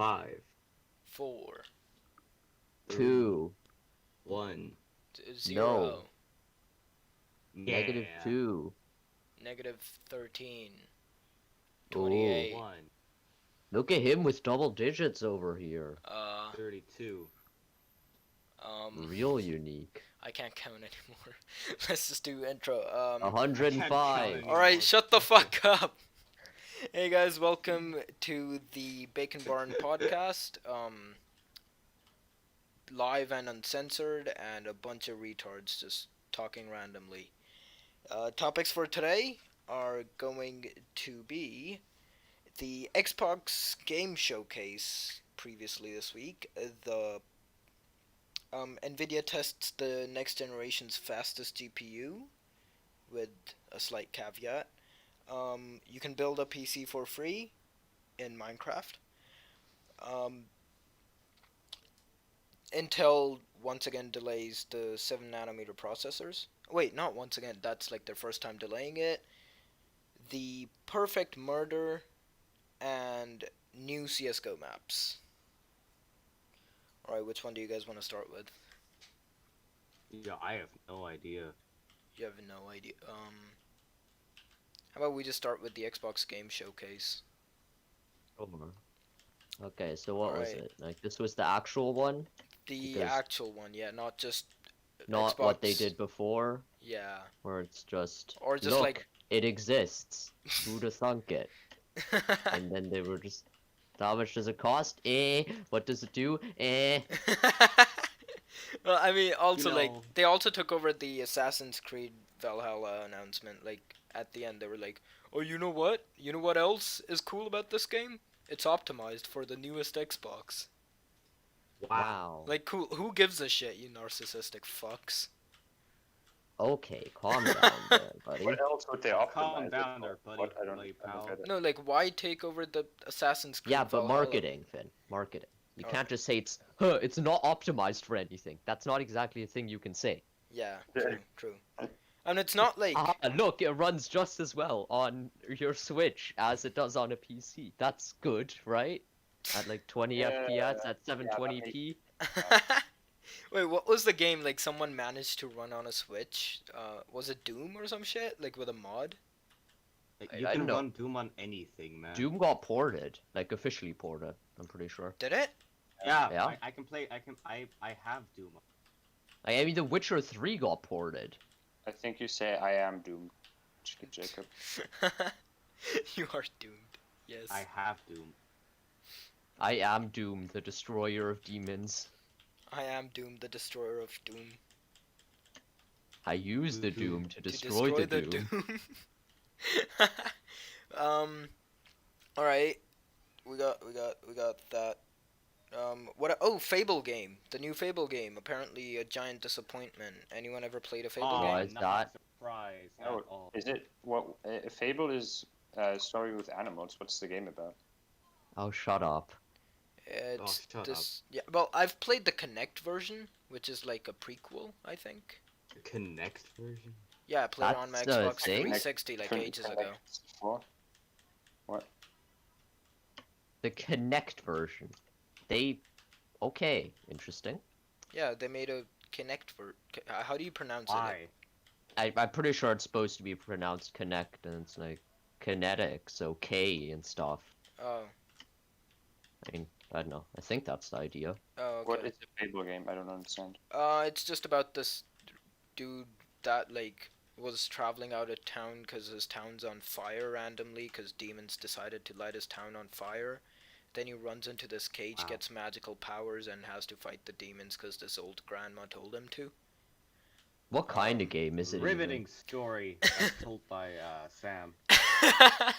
5, 4, 3, 2. 1. 0, Negative Yeah. 2. negative 13, Ooh. 28, 1, Look at him with double digits over here. 32. Real unique. I can't count anymore. Let's just do intro. 105. Alright, shut the fuck up. Hey guys, welcome to the Bacon Barn podcast. Live and uncensored, and a bunch of retards just talking randomly. Topics for today are going to be the Xbox Game Showcase previously this week. The Nvidia tests the next generation's fastest GPU with a slight caveat. You can build a PC for free in Minecraft. Intel once again delays the 7nm processors. Wait, not once again, that's like their first time delaying it. The perfect murder and new CSGO maps. Alright, which one do you guys want to start with? Yeah, I have no idea. You have no idea. How about we just start with the Xbox Game Showcase? Okay, so what was Alright. it? Like, this was the actual one? The Because- actual one, yeah, not just Not Xbox. what they did before? Yeah. Where it's just, Or just look, like it exists. Who'd have thunk it? And then they were just, how much does it cost? What does it do? Well, I mean, also, You like, know. they also took over the Assassin's Creed Valhalla announcement. Like, at the end, they were like, oh, you know what? You know what else is cool about this game? It's optimized for the newest Xbox. Wow. Like, cool. Who gives a shit, you narcissistic fucks? Okay, calm down there, buddy. What else would they optimize? Calm it down for? there, buddy. What? I don't pal. get it. No, like, why take over the Assassin's Creed Yeah, but Valhalla? marketing, Finn. Marketing. You Oh. can't just say it's not optimized for anything. That's not exactly a thing you can say. Yeah, Yeah. true. And it's not like... Look, it runs just as well on your Switch as it does on a PC. That's good, right? At like 20 Yeah, FPS at 720p. Wait, what was the game, like, someone managed to run on a Switch? Was it Doom or some shit? Like, with a mod? Like, I you can know. run Doom on anything, man. Doom got ported, like officially ported. I'm pretty sure. Did it? Yeah, Yeah. I can play. I have Doom. I mean, The Witcher 3 got ported. I think you say I am doomed, Jacob. You are doomed. Yes. I have Doom. I am Doom, the destroyer of demons. I am Doom, the destroyer of Doom. I use the Mhm. Doom to To destroy the Doom. Alright. We got that. Oh, Fable game. The new Fable game. Apparently a giant disappointment. Anyone ever played a Fable Oh, game? game? is not that- surprised No, at all. is it what? Fable is a story with animals. What's the game about? Oh, shut up. It's shut this. Yeah. Well, I've played the Connect version, which is like a prequel, I think. The Connect version. Yeah, I played it on my That's a Xbox thing? 360 like ages ago. For? What? The Connect version. Okay, interesting. Yeah, they made a Kinect how do you pronounce it? Why? I'm pretty sure it's supposed to be pronounced Connect, and it's like kinetic, so K and stuff. Oh. I mean, I don't know. I think that's the idea. Oh, What okay. is the Fable game? I don't understand. It's just about this dude that like was traveling out of town because his town's on fire randomly because demons decided to light his town on fire. Then he runs into this cage, Wow. gets magical powers, and has to fight the demons because this old grandma told him to. What kind of game is it? Riveting story as told by Sam. I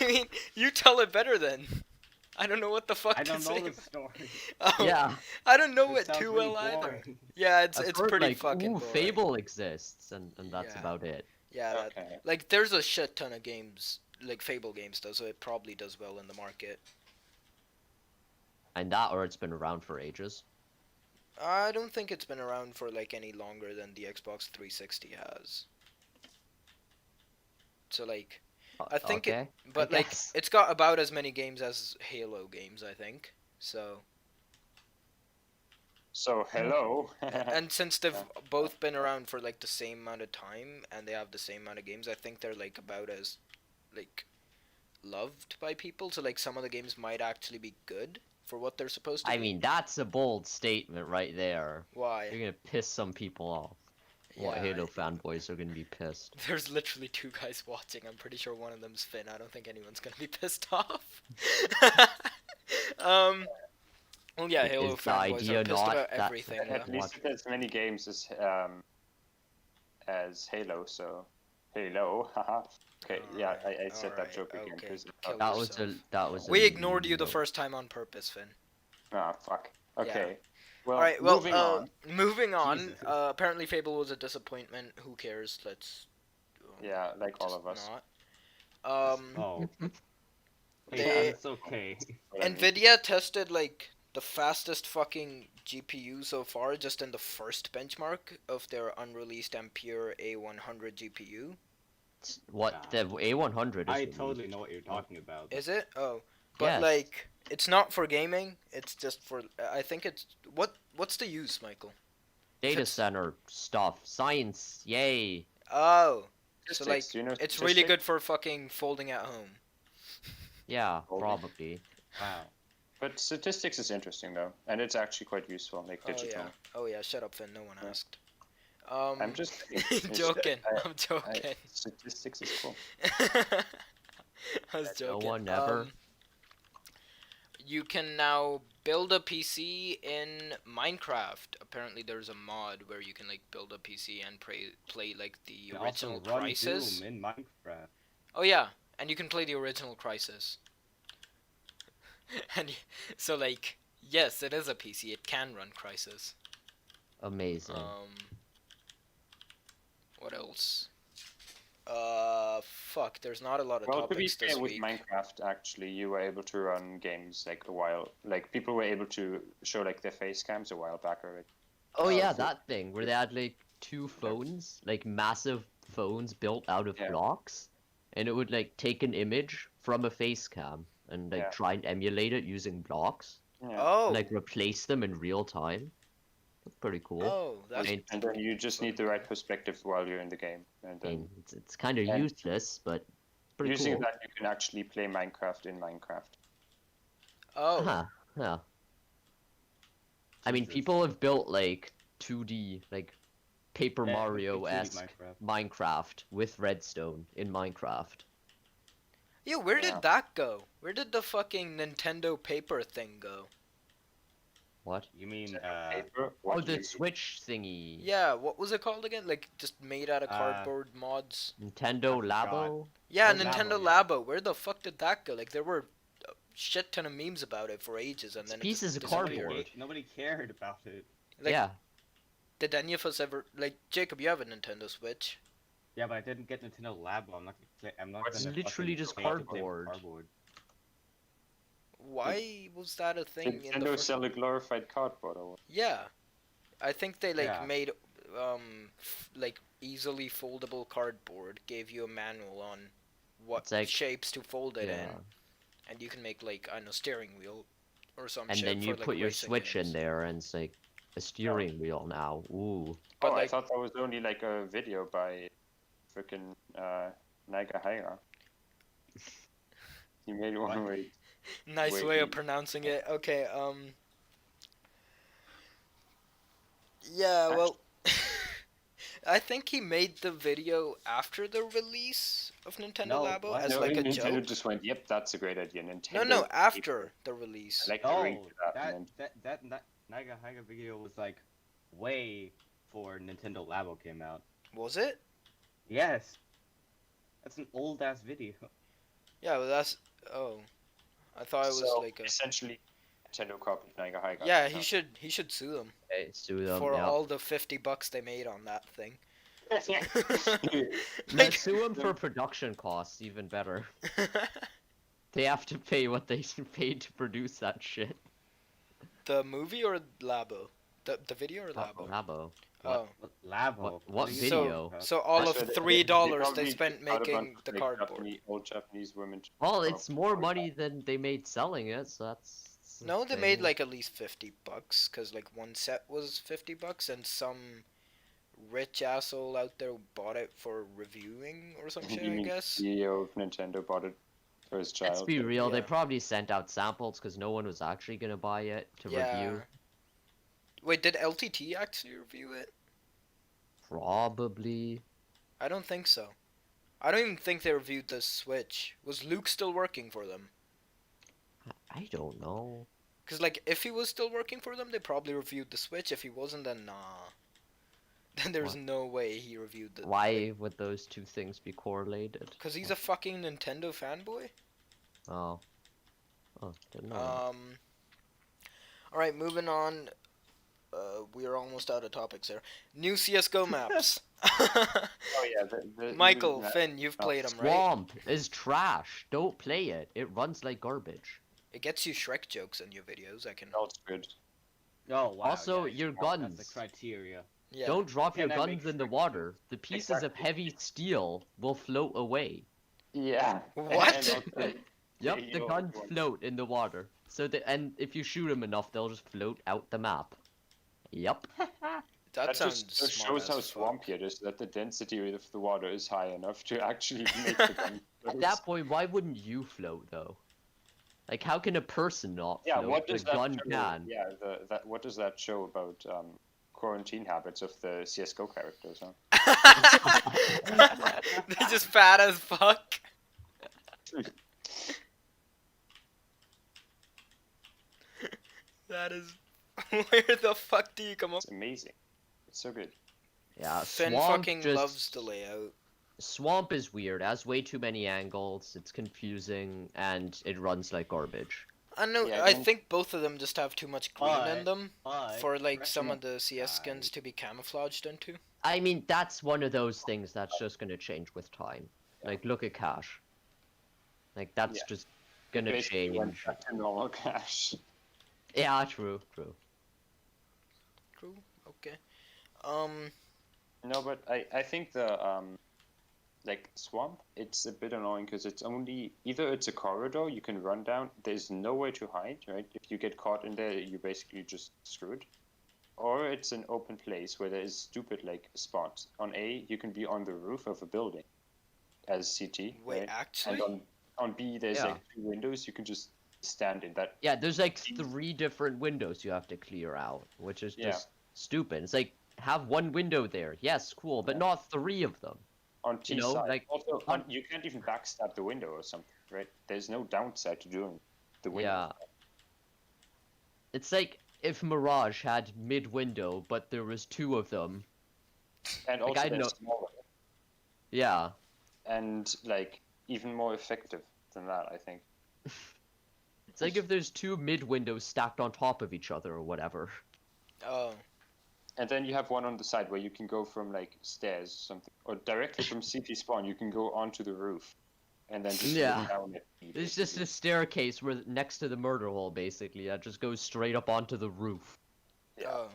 mean, you tell it better then. I don't know what the fuck I to don't say. know the story. Oh, Even? Yeah. I don't know It it sounds too really well either. boring. Yeah, it's I've heard, pretty like, fucking ooh, boring. Fable exists, and that's Yeah. about it. Yeah, that, Okay. like there's a shit ton of games, like Fable games though, so it probably does well in the market. And that, or it's been around for ages. I don't think it's been around for like any longer than the Xbox 360 has. So like, I think it, Okay. but I like guess. it's got about as many games as Halo games, I think. So, So hello. and since they've Yeah. both been around for like the same amount of time and they have the same amount of games, I think they're like about as like loved by people. So like some of the games might actually be good for what they're supposed to I be. mean, that's a bold statement right there. Why? You're gonna piss some people off. What Yeah, Halo fanboys are gonna be pissed. there's literally two guys watching. I'm pretty sure one of them's Finn. I don't think anyone's gonna be pissed off. um. Well, yeah, Halo Is the fanboys are idea pissed not about that everything. people Yeah. At least watch? it has many games as Halo. So Halo. Haha. Okay. Yeah, I said that Alright, joke again okay, because kill That was yourself. that was a We ignored you the joke. first time on purpose, Finn. fuck. Okay. Well, Alright, well, moving on. moving on. Jesus. Apparently Fable was a disappointment. Who cares? Let's. Yeah, like all just of us. not. Oh. They- Hey, it's okay. What I mean. Nvidia tested like the fastest fucking GPU so far, just in the first benchmark of their unreleased Ampere A100 GPU. What the A100 is? I released. totally know what you're talking about. Is it? Oh, but Yes. like it's not for gaming. It's just for. I think it's What's the use, Michael? Data It's- center stuff, science, yay! Oh, so like Statistics, you know, it's really statistics? good for fucking folding at home. Yeah, Oh. probably. Wow. But statistics is interesting though, and it's actually quite useful, like Oh digital. yeah. Oh yeah. Shut up, Finn. No one Yeah. asked. I'm just it's- joking. I- I'm joking. Statistics is cool. I was No joking. one ever. You can now build a PC in Minecraft. Apparently, there's a mod where you can like build a PC and play like the You can original also run Crisis. Doom in Minecraft. Oh yeah, and you can play the original Crisis. And so like, yes, it is a PC. It can run Crisis. Amazing. What else? Fuck. There's not a lot of Well, to be topics this fair, with week. Minecraft, actually, you were able to run games like a while. Like people were able to show like their face cams a while back already. Oh yeah, so- that thing where they had like two phones, like massive phones built out of Yeah. blocks, and it would like take an image from a face cam and like Yeah. try and emulate it using blocks, Yeah. Oh. and like replace them in real time. That's pretty cool. Oh, that's mean- And then you just need the right perspective while you're in the game, and I then mean, it's kind of and- useless, but it's pretty using cool. that you can actually play Minecraft in Minecraft. oh. Huh, yeah. I mean, Jesus. people have built like 2D, like Paper Yeah, Mario-esque Minecraft. Minecraft with redstone in Minecraft. Yeah, where Yeah. did that go? Where did the fucking Nintendo paper thing go? What? You mean Paper? Oh, What the you- Switch thingy. Yeah, what was it called again? Like just made out of Uh, cardboard mods. Nintendo I forgot. Labo. Yeah, oh, Nintendo Labo, yeah. Labo. Where the fuck did that go? Like there were a shit ton of memes about it for ages, and It's then it pieces just of disappeared. cardboard. Nobody cared about it. Like, Yeah. Did any of us ever like Jacob? You have a Nintendo Switch. Yeah, but I didn't get Nintendo Labo. I'm not gonna play. I'm not It's gonna. literally fucking just pay to play with cardboard. cardboard. Why was that a thing in the Nintendo first? sell a glorified cardboard or what? Yeah, I think they like Yeah. made like easily foldable cardboard. Gave you a manual on what It's like- shapes to fold it Yeah. in, and you can make like I don't know steering wheel or some And shit then you for, like, put your racing Switch games. in there, and it's like a steering wheel now. Ooh. But Oh, I like, thought that was only like a video by freaking Naiga Haiga. He made one What? where he- nice wait, way of you- pronouncing it. Okay, yeah, well, I think he made the video after the release of Nintendo No, Labo what? as No, like a Nintendo joke. just went, "Yep, that's a great idea." Nintendo. No, after the release. I like Oh, agreed to that. that and that Naiga Haiga video was like way before Nintendo Labo came out. Was it? Yes. That's an old ass video. Yeah, well, that's. Oh, I thought it was so like a. essentially, Nintendo copied Naiga Haiga. Yeah, he should sue them Okay, sue them. for yeah. all the $50 they made on that thing. No, Like- sue them for production costs. Even better. They have to pay what they paid to produce that shit. The movie or Labo? The video or Labo? Labo. Oh. What Labo? What are you video? talking about? So all That's of where $3 they probably spent got a bunch making of, the like, cardboard. Old Japanese women. to Well, draw it's more cardboard. money than they made selling it, so that's the No, they made thing. like at least $50, cause like one set was $50, and some rich asshole out there bought it for reviewing or some shit. You I mean guess. the CEO of Nintendo bought it for his child? Let's be real, they Yeah. probably sent out samples because no one was actually gonna buy it to Yeah. review. Wait, did LTT actually review it? Probably. I don't think so. I don't even think they reviewed the Switch. Was Luke still working for them? I don't know. Cause like if he was still working for them, they probably reviewed the Switch. If he wasn't, then nah. Then there's What? no way he reviewed the. Why would those two things be correlated? Cause he's a fucking Nintendo fanboy. Oh. Oh, didn't know. All right, moving on. We are almost out of topics here. New CSGO maps. Oh yeah, the Michael, new- Finn, you've played them, right? Swamp is trash. Don't play it. It runs like garbage. It gets you Shrek jokes in your videos. I can. That's good. Oh wow. Also, yeah, your That's guns. the criteria. Yeah. Don't drop your Can I guns make in the Shrek water. The pieces of Exactly. heavy steel will float away. Yeah. What? And also, Yep, Yeah, the you guns want- float in the water. And if you shoot them enough, they'll just float out the map. Yep. That sounds just smart shows as how fuck. swampy it is that the density of the water is high enough to actually make the gun At float. that point, why wouldn't you float though? Like, how can a person not Yeah, float? what The does that gun show? can. Yeah, what does that show about quarantine habits of the CS:GO characters? Huh? They're just fat as fuck. That is. Where the fuck do you come up? It's amazing. It's so good. Yeah, Finn Swamp fucking just... loves the layout. Swamp is weird. It has way too many angles. It's confusing, and it runs like garbage. I know. Yeah, I don't- think both of them just have too much green in But- them But for like some of correction the CS skins guys. to be camouflaged into. I mean, that's one of those things that's just gonna change with time. Like, look at Cash. Like, that's Yeah. just gonna Basically went change. back to normal cash. Yeah, true, true. True. Okay. No, but I think the like swamp, it's a bit annoying because it's only either it's a corridor you can run down. There's nowhere to hide, right? If you get caught in there, you're basically just screwed. Or it's an open place where there is stupid like spots. On A, you can be on the roof of a building as CT. Wait, right? actually. And on B, there's Yeah. like 2 windows. You can just stand in that. Yeah, there's like 3 different windows you have to clear out, which is Yeah. just stupid. It's like, have one window there. Yes, cool, but Yeah. not 3 of them. On T You know, side, like, also on- you can't even backstab the window or something, right? There's no downside to doing the window. Yeah. It's like if Mirage had mid-window, but there was 2 of them. And Like, also I they're know- smaller Yeah. and like even more effective than that, I think. It's like if there's 2 mid-windows stacked on top of each other or whatever. Oh. And then you have one on the side where you can go from like stairs or something, or directly from CT spawn you can go onto the roof, and then just Yeah. look down at me. It's just a staircase where next to the murder hole, basically, that just goes straight up onto the roof. Yeah. Oh.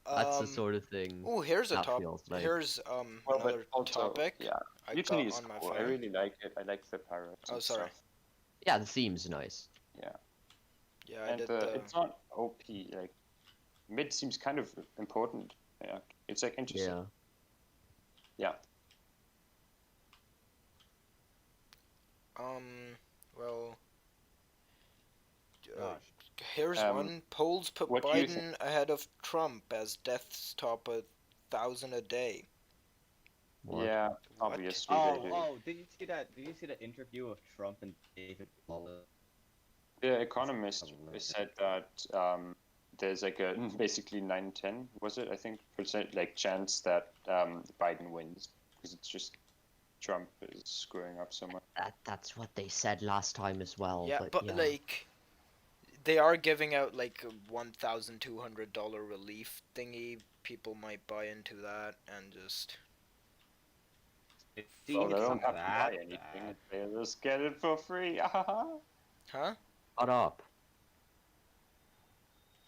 That's the sort of thing. Oh, here's a that top. feels like. Here's Well, another but also, topic. yeah, I usually got it's on my cool. I phone. really like it. I like the pirates. Oh, and sorry. stuff. Yeah, the theme's nice. Yeah, I And did the. it's not OP. Like mid seems kind of important. Yeah, it's like interesting. Yeah. Well. Gosh. Here's one. Polls put what do you Biden ahead of Trump as deaths top 1,000 a day. What? Yeah, What? obviously they do. Did you see that? Did you see the interview of Trump and David Wallace? The Economist Something like said that there's like a basically 9-10, was it? I think percent like chance that Biden wins because it's just Trump is screwing up so much. That's what they said last time as well. Yeah, but yeah. like, they are giving out like a $1,200 relief thingy. People might buy into that and just. It Well, seems they don't have to that buy anything; bad. they just get it for free. Huh? Shut up.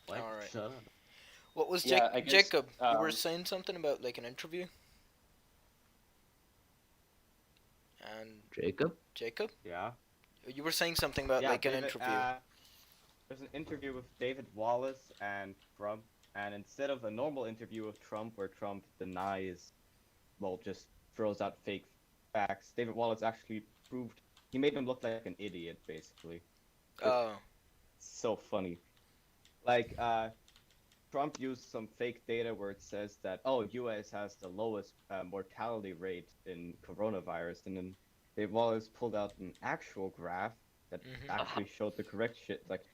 What? Alright. Shut up. What was Yeah, I guess, Jacob? You were um, saying something about like an interview. And Jacob? Jacob, Yeah. you were saying something about Yeah, like an David. interview. There's an interview with David Wallace and Trump, and instead of a normal interview with Trump where Trump denies, well, just throws out fake facts, David Wallace actually proved he made him look like an idiot, basically. It's Oh, so funny. Like, Trump used some fake data where it says that, oh, US has the lowest mortality rate in coronavirus, and then David Wallace pulled out an actual graph that Mhm. actually showed the correct shit. Like,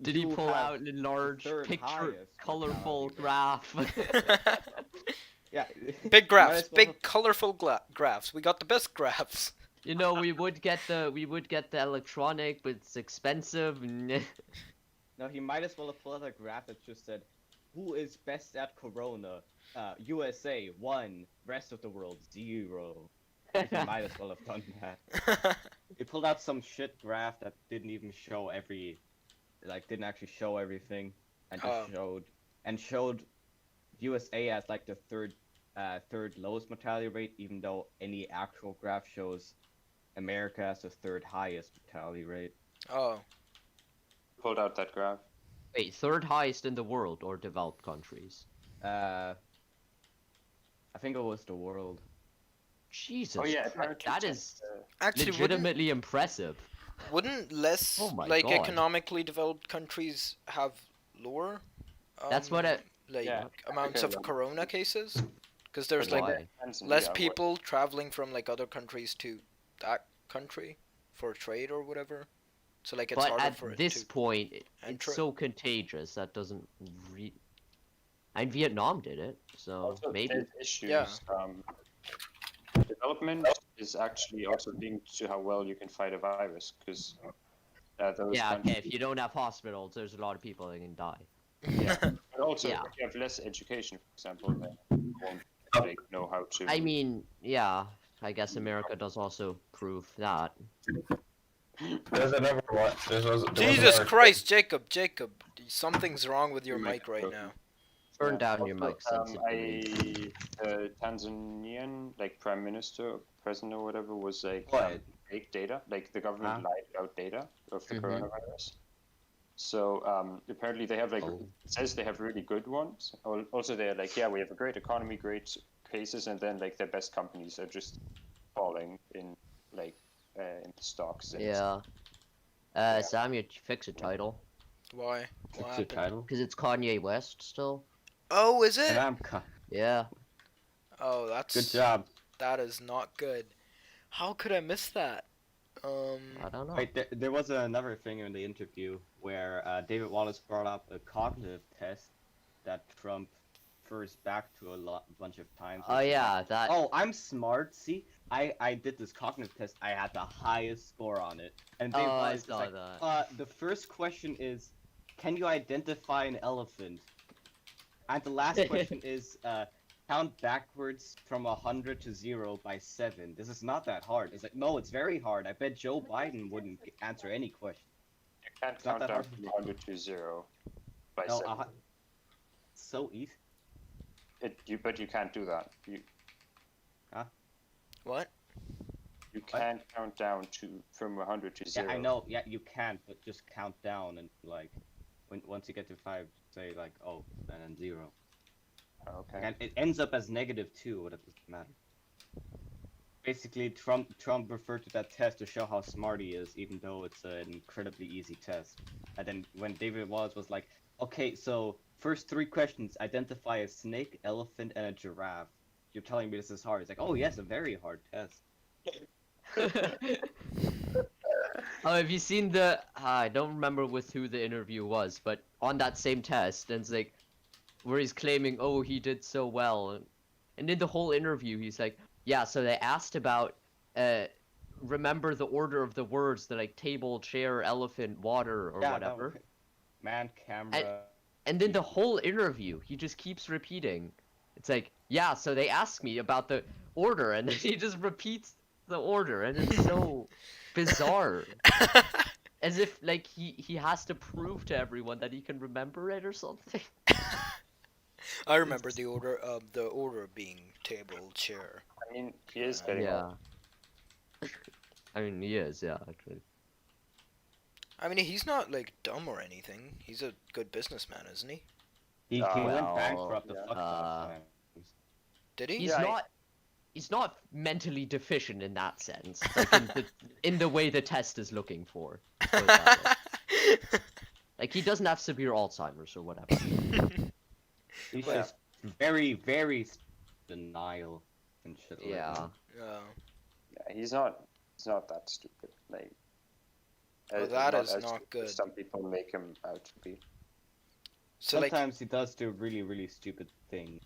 Did he you pull have out a large third picture, highest colorful mortality rate. graph? Yeah. big You might graphs, as well big colorful graphs. We got the best graphs. You know, we would get the electronic, but it's expensive. No, he might as well have pulled out a graph that just said, "Who is best at Corona? USA 1, rest of the world 0." He might as well have done that. He pulled out some shit graph that didn't even show didn't actually show everything, and just Oh. showed USA as like the third lowest mortality rate, even though any actual graph shows America as the third highest mortality rate. Oh, pulled out that graph. Wait, third highest in the world or developed countries? I think it was the world. Jesus Oh yeah, Christ, apparently that it's, is actually, legitimately impressive. wouldn't less Oh my like God. economically developed countries have lower? That's what I- like Yeah, amounts Africa of will. corona cases, because there's Why? like Tanzania less was- people traveling from like other countries to that country for trade or whatever. So like it's But harder at for it this to point, it's enter. so contagious that doesn't re. And Vietnam did it, so Also, maybe. there's issues. Yeah. Development is actually also linked to how well you can fight a virus, because those Yeah, countries. okay, if you don't have hospitals, there's a lot of people that can die. Yeah, but also Yeah. if you have less education, for example, then you won't like know how to. I mean, yeah, I guess America does also prove that. There's another one. There was Jesus another- Christ, Jacob, something's wrong with your Your mic right microphone. now. Turn Yeah. down your Also, mic sensitivity. the Tanzanian like prime minister, president or whatever was like What? fake data. Like the government Huh? lied about data of the Mhm. coronavirus. So apparently they have like Oh. it says they have really good ones. Also they're like, yeah, we have a great economy, great cases, and then like their best companies are just falling in like in the stocks. And Yeah. Sam, you fix a title. Why? What What's your happened? title? Because it's Kanye West still. Oh, is And it? I'm Yeah. Oh, that's good job. That is not good. How could I miss that? I don't know. Wait, there was another thing in the interview where David Wallace brought up a cognitive test that Trump refers back to a bunch of times. Oh which is yeah, like, that. oh, I'm smart. See, I did this cognitive test. I had the highest score on it. And David Oh, I Wallace is saw like, that. the first question is, can you identify an elephant? And the last question is, count backwards from 100 to 0 by 7. This is not that hard. It's like, no, it's very hard. I bet Joe Biden wouldn't answer any question. you can't It's not count that down hard. from 100 to 0 by No, 7. so easy. But you can't do that. what? You can't count down from 100 to 0. Yeah, I know. Yeah, you can't, but just count down and like, once you get to 5, say like, oh, and then 0. Okay. And it ends up as -2, but it doesn't matter. Basically, Trump referred to that test to show how smart he is, even though it's an incredibly easy test. And then when David Wallace was like, okay, so first 3 questions, identify a snake, elephant, and a giraffe. You're telling me this is hard. It's like, oh yes, a very hard test. Oh, have you seen the? I don't remember with who the interview was, but on that same test, and it's like, where he's claiming, oh, he did so well, and in the whole interview, he's like, yeah. So they asked about, remember the order of the words, the like table, chair, elephant, water, or Yeah, whatever. no, man, camera. And then the whole interview, he just keeps repeating. It's like, yeah, so they asked me about the order, and then he just repeats the order, and it's so bizarre. As if, like, he has to prove to everyone that he can remember it or something. I remember the order being table, chair. I mean, he is getting old. Yeah. I mean, he is, yeah, actually. I mean, he's not like dumb or anything. He's a good businessman, isn't he? He Well, went bankrupt a yeah. fuck ton of times. Did he? He's Yeah, not. He's not mentally deficient in that sense, like in the way the test is looking for. Put it that way. Like he doesn't have severe Alzheimer's or whatever. He's Well, just very, very denial and shit. Like Yeah. that. Yeah, he's not that stupid. Like, Well, as- that not is as not stupid as good. Some people make him out to be. So like, Sometimes he does do really, really stupid things.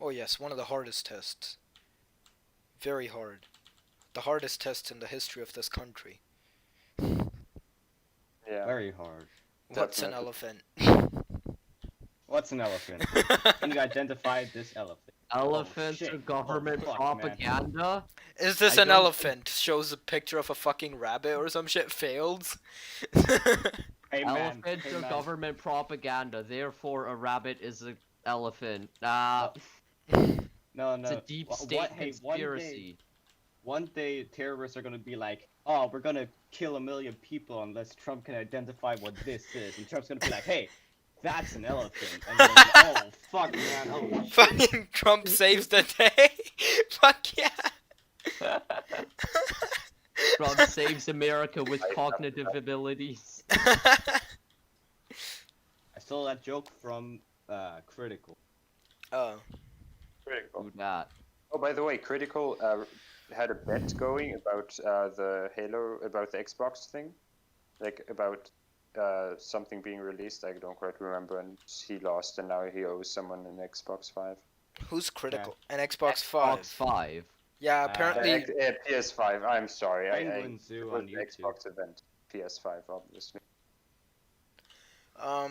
oh yes, one of the hardest tests. Very hard. The hardest test in the history of this country. Yeah. Very hard. What's an Definitely. elephant? What's an elephant? Can you identify this elephant? Elephants shit. are government Oh, fuck, propaganda. Is this I an don't elephant? Shows a picture of a fucking rabbit or some shit. Failed. Hey man, Elephants hey, are man. government propaganda. Therefore, a rabbit is an elephant. No, It's a no. deep Wha- state what- hey, conspiracy. One day terrorists are gonna be like, oh, we're gonna kill 1 million people unless Trump can identify what this is. And Trump's gonna be like, hey, that's an elephant. And then, oh, fuck, man. Oh, shit. Fucking Trump saves the day. Fuck yeah. Trump saves America with cognitive abilities. I stole that joke from Critical. Oh. Critical. Do that. Oh, by the way, Critical had a bet going about the Xbox thing, like about something being released. I don't quite remember, and he lost, and now he owes someone an Xbox 5. Who's critical? An Xbox 5. Xbox 5. Yeah, apparently. PS5. I'm sorry. Penguin It Zoo was on the YouTube. Xbox event. PS5, obviously. Yeah.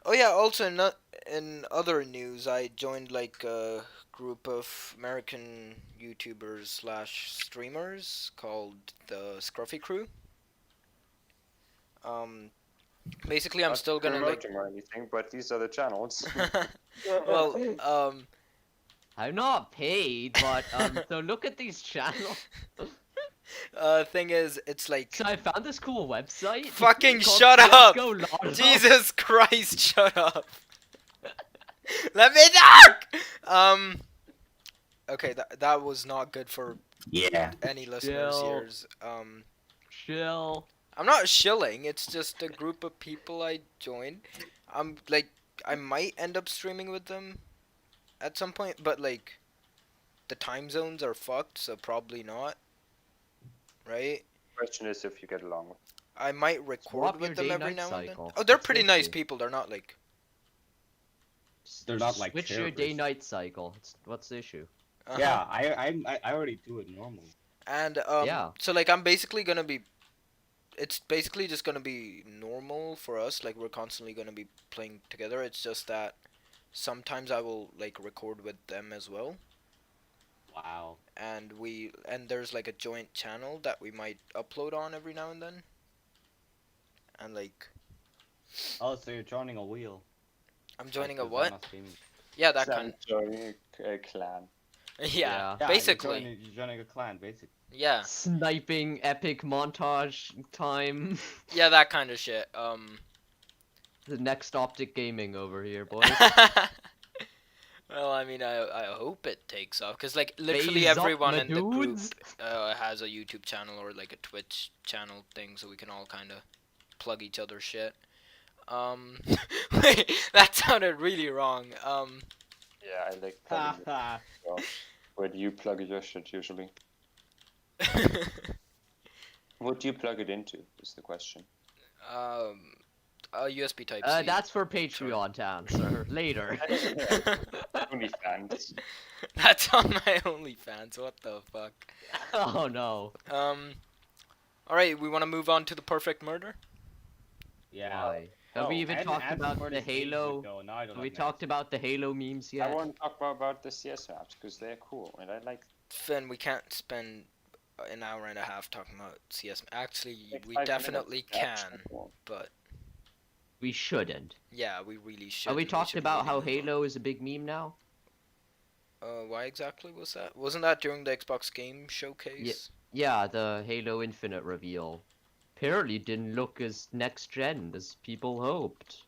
Oh yeah. Also, in other news, I joined like a group of American YouTubers slash streamers called the Scruffy Crew. Basically, I'm Not still gonna like. promoting or anything, but these are the channels. Well, I'm not paid, but so look at these channels. thing is, it's like. So I found this cool website. Fucking called shut up! CSGO Lotto. Jesus Christ, shut up! Let me talk! Okay, that was not good for Yeah. any listeners' Chill. ears. Chill. I'm not shilling, it's just a group of people I joined. I'm like, I might end up streaming with them at some point, but like, the time zones are fucked, so probably not. Right? Question is if you get along with. I might record Swap with your them every day-night now and then. cycle. Oh, they're That's pretty the nice issue. people, they're not like. They're not like Switch your terrorists. day-night cycle. What's the issue? Uh-huh. Yeah, I already do it normally. And Yeah. so like I'm basically gonna be. It's basically just gonna be normal for us. Like we're constantly gonna be playing together. It's just that sometimes I will like record with them as well. Wow. And there's like a joint channel that we might upload on every now and then. And like Oh, so you're joining a wheel. I'm joining a Like, what? that must be- Yeah, that Sam kind. joining a clan. Yeah, Yeah, basically. you're joining a clan, basically. Yeah, Sniping epic montage time. yeah, that kind of shit. The next Optic Gaming over here, boys. Well, I mean, I hope it takes off, cause like literally Phase up, everyone my in the group dudes. has a YouTube channel or like a Twitch channel thing, so we can all kind of plug each other's shit. Wait, that sounded really wrong. Yeah, I like plugging it. Haha. So, where do you plug your shit usually? What do you plug it into? Is the question. A USB Type C. That's for Patreon to answer later. OnlyFans. That's on my OnlyFans. What the fuck? Oh no. All right, we want to move on to the perfect murder. Yeah. Why? Have we Oh, even and talked answer about for the this ages Halo? ago, now I don't Have we have talked about the Halo memes I yet? want to talk about the CS maps because they're cool and I like. Finn, we can't spend an hour and a half talking about CS. Actually, like we 5 definitely minutes. Yeah, can, cool. but we shouldn't. Yeah, we really should. Have we talked about how Halo is a big meme now? Why exactly was that? Wasn't that during the Xbox Game Showcase? Yeah, the Halo Infinite reveal. Apparently didn't look as next gen as people hoped.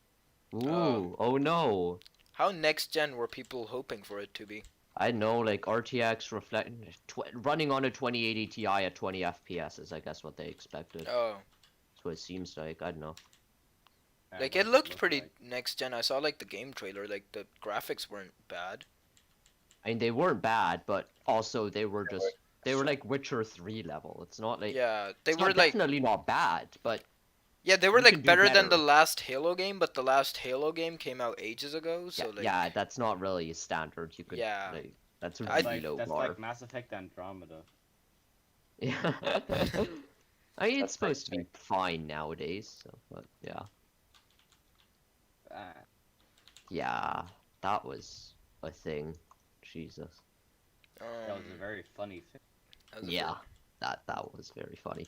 Ooh, oh no. How next gen were people hoping for it to be? I know, like RTX running on a 2080 Ti at 20 FPS is, I guess, what they expected. Oh, That's what it seems like. I don't know. like what it does looked look pretty like? next gen. I saw like the game trailer. Like the graphics weren't bad. I mean, they weren't bad, but also they were like Witcher 3 level. It's not like Yeah, they it's were not like definitely not bad, but yeah, they were you can like do better than the better. last Halo game, but the last Halo game came out ages ago, so like yeah, that's not really a standard. You could yeah. like that's a I- really low That's bar. like Mass Effect Andromeda. Yeah. I mean, it's That's supposed to be perfect. fine nowadays, so but yeah. Ah, Yeah, that was a thing. Jesus. that was a very funny thing. that was a Yeah, very- that was very funny.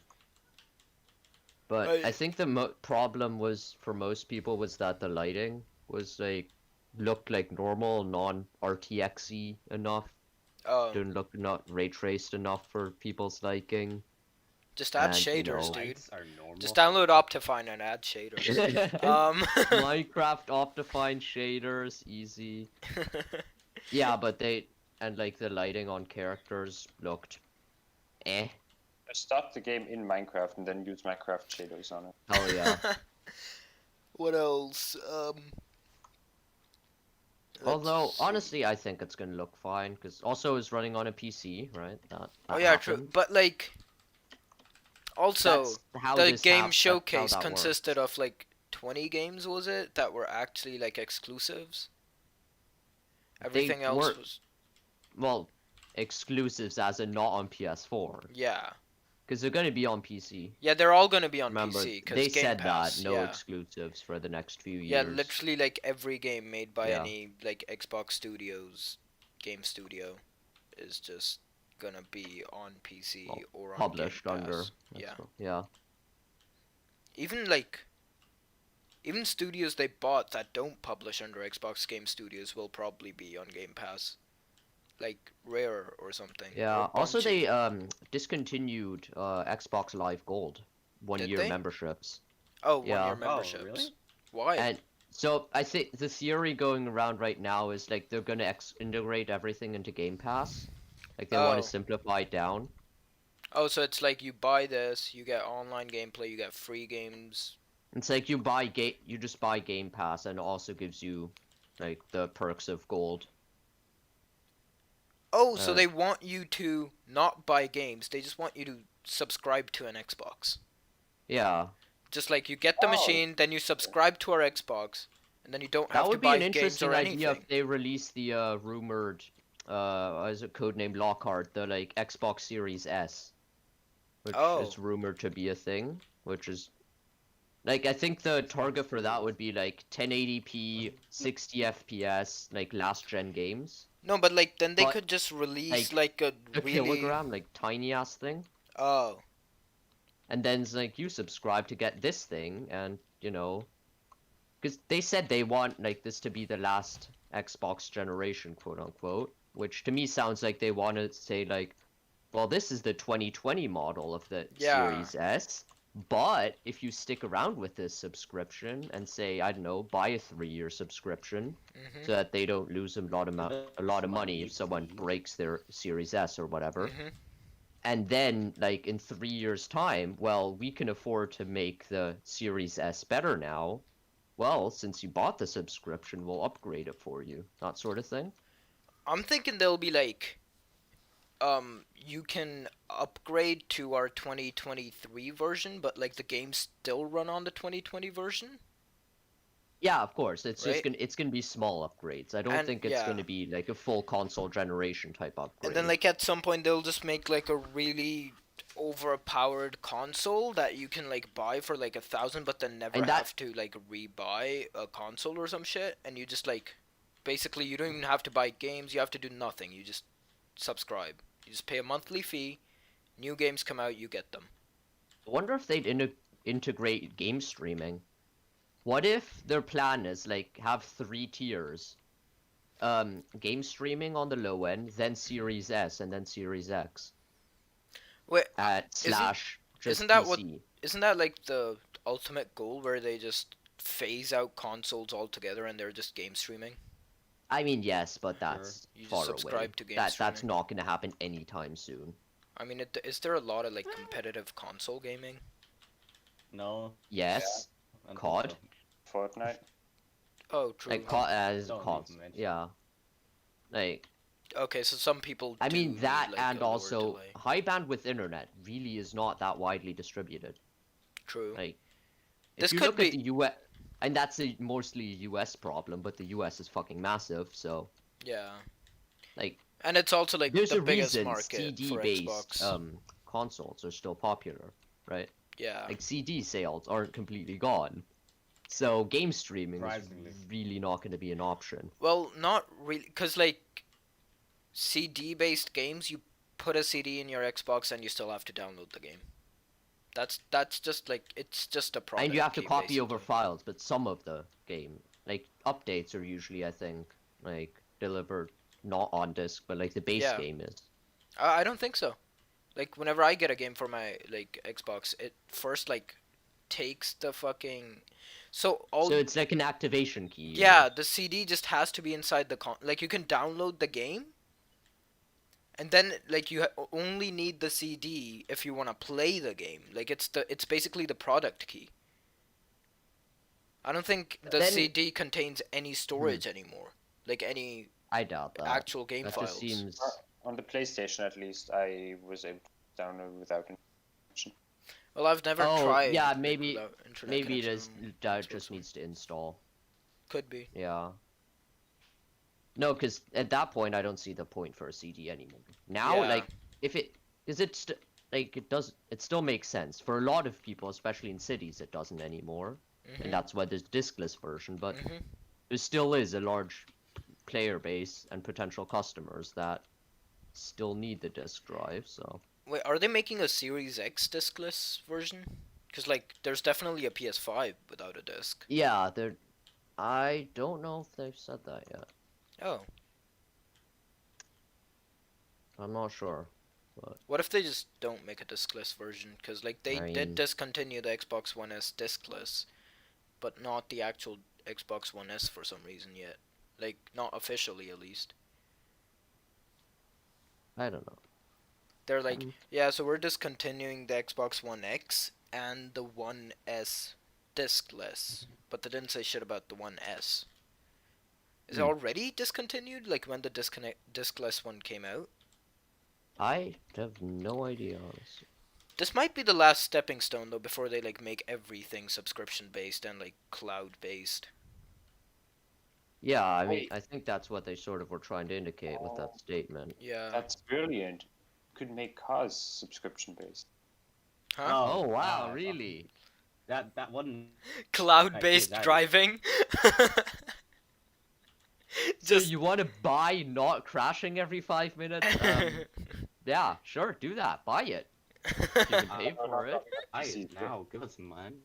But I- I think the problem was for most people was that the lighting was like looked like normal, non-RTX-y enough. Didn't look not ray traced enough for people's liking. just add and, you shaders, know- dude. Lights are normal. Just download Optifine and add shaders. Minecraft Optifine shaders, easy. Yeah, but like the lighting on characters looked eh. Just start the game in Minecraft and then use Minecraft shaders on it. Hell yeah. What else? Although, let's see. honestly, I think it's gonna look fine, because also it's running on a PC, right? That Oh yeah, true. happened. But like, also That's how the this game that's how showcase that consisted works. of like 20 games, was it, that were actually like exclusives? Everything else weren't- was Well, exclusives as in not on PS4, yeah. because they're gonna be on PC. Yeah, they're all gonna be on Remember, PC because they Game said Pass. that no yeah. exclusives for the next few Yeah, years. literally like every game made by Yeah. any like Xbox Studios game studio is just gonna be on PC Well, or on published Game under. Pass. Yeah. Yeah. Even studios they bought that don't publish under Xbox Game Studios will probably be on Game Pass. Like Rare or something. Yeah. Or Also, Bungie. they discontinued Xbox Live Gold Did 1-year they? memberships. Oh, yeah. one-year Oh, memberships. really? Why? And so I think the theory going around right now is like they're gonna integrate everything into Game Pass. Like they want Oh. to simplify it down. Oh, so it's like you buy this, you get online gameplay, you get free games. It's like you just buy Game Pass, and it also gives you like the perks of gold. Oh, so Uh, they want you to not buy games, they just want you to subscribe to an Xbox. Yeah, Just like you get the Oh. machine, then you subscribe to our Xbox, and then you don't that have to would be buy an games interesting or idea anything. if they released the rumored as a codename Lockhart, the like Xbox Series S, which Oh. is rumored to be a thing, which is like I think the target for that would be like 1080p, 60 FPS, like last gen games. No, but like then they But, could just release like a A really kilogram, like tiny ass thing. oh. And then it's like you subscribe to get this thing, and you know, because they said they want like this to be the last Xbox generation, quote unquote, which to me sounds like they want to say like, well, this is the 2020 model of the Yeah. Series S, but if you stick around with this subscription and say, I don't know, buy a 3-year subscription Mhm. so that they don't lose a lot of money if someone Money. breaks their Series S or whatever. Mhm. And then, like, in 3 years' time, well, we can afford to make the Series S better now. Well, since you bought the subscription, we'll upgrade it for you. That sort of thing. I'm thinking they'll be like you can upgrade to our 2023 version, but like the games still run on the 2020 version. Yeah, of course. It's Right? just gonna be small upgrades. I don't And- think it's yeah. gonna be like a full console generation type upgrade. And then like at some point they'll just make like a really overpowered console that you can like buy for like 1,000, but then never And that- have to like rebuy a console or some shit, and you just like basically you don't even have to buy games, you have to do nothing, you just subscribe, you just pay a monthly fee, new games come out, you get them. I wonder if they'd integrate game streaming. What if their plan is like have 3 tiers? Game streaming on the low end, then Series S, and then Series X Wait, at isn't slash just isn't that what PC. isn't that like the ultimate goal where they just phase out consoles altogether and they're just game streaming? I mean, yes, but Sure. that's You just far away. subscribe to game That's streaming. not gonna happen anytime soon. I mean, is there a lot of like competitive console gaming? No. Yes, I don't think COD. so. Fortnite. Oh, true. Like COD as Don't COD. even mention. Yeah. Like Okay, so some people. I mean do that, need, like, and a lower also delay. high bandwidth internet really is not that widely distributed. True. Like if This you could look be. at the US, and that's a mostly US problem, but the US is fucking massive, so Yeah. like And it's also like there's the a biggest reason market for CD-based Xbox. consoles are still popular, right? Yeah. Like CD sales aren't completely gone. So game streaming is Surprisingly. really not going to be an option. Well, not really, cause like CD-based games, you put a CD in your Xbox and you still have to download the game. That's just like it's just a product. And you have to key, copy over basically. files, but some of the game, like updates are usually, I think, like delivered not on disk, but like the base Yeah. game is. I don't think so. Like whenever I get a game for my like Xbox, it first like takes the fucking. So all So it's like an activation key. you yeah, know? the CD just has to be inside the like you can download the game, and then like you only need the CD if you want to play the game. Like it's basically the product key. I don't think the Then- CD contains any storage anymore, like any I doubt that. actual game That files. just seems. On the PlayStation, at least, I was able to download without connection. Well, I've never Oh, tried. yeah, like, maybe- without internet Maybe it connection is. on That Xbox just One. needs to install. Could be. Yeah. No, because at that point I don't see the point for a CD anymore. Now, Yeah. like, if it, because it's like it still makes sense for a lot of people, especially in cities. It doesn't anymore, Mhm. and that's why there's diskless version. But Mhm. there still is a large player base and potential customers that still need the disk drive. So Wait, are they making a Series X diskless version? Because like, there's definitely a PS5 without a disc. yeah, they're. I don't know if they've said that yet. Oh, I'm not sure. what if they just don't make a diskless version? Because like they I did mean- discontinue the Xbox One S diskless, but not the actual Xbox One S for some reason yet. Like not officially at least. I don't know. They're like, Mm. yeah, so we're discontinuing the Xbox One X and the One S diskless, but they didn't say shit about the One S. Is it Hmm. already discontinued? Like when the diskless one came out? I have no idea, honestly. This might be the last stepping stone though before they like make everything subscription based and like cloud based. Yeah, I mean, Wait. I think that's what they sort of were trying to indicate with that statement. Yeah. That's brilliant. You could make cars subscription based. Huh? Oh, wow, wow, really? That one. Cloud based that is- driving. So Just you want to buy not crashing every 5 minutes? Yeah, sure, do that. Buy it. You can pay for it. I See, now give us money.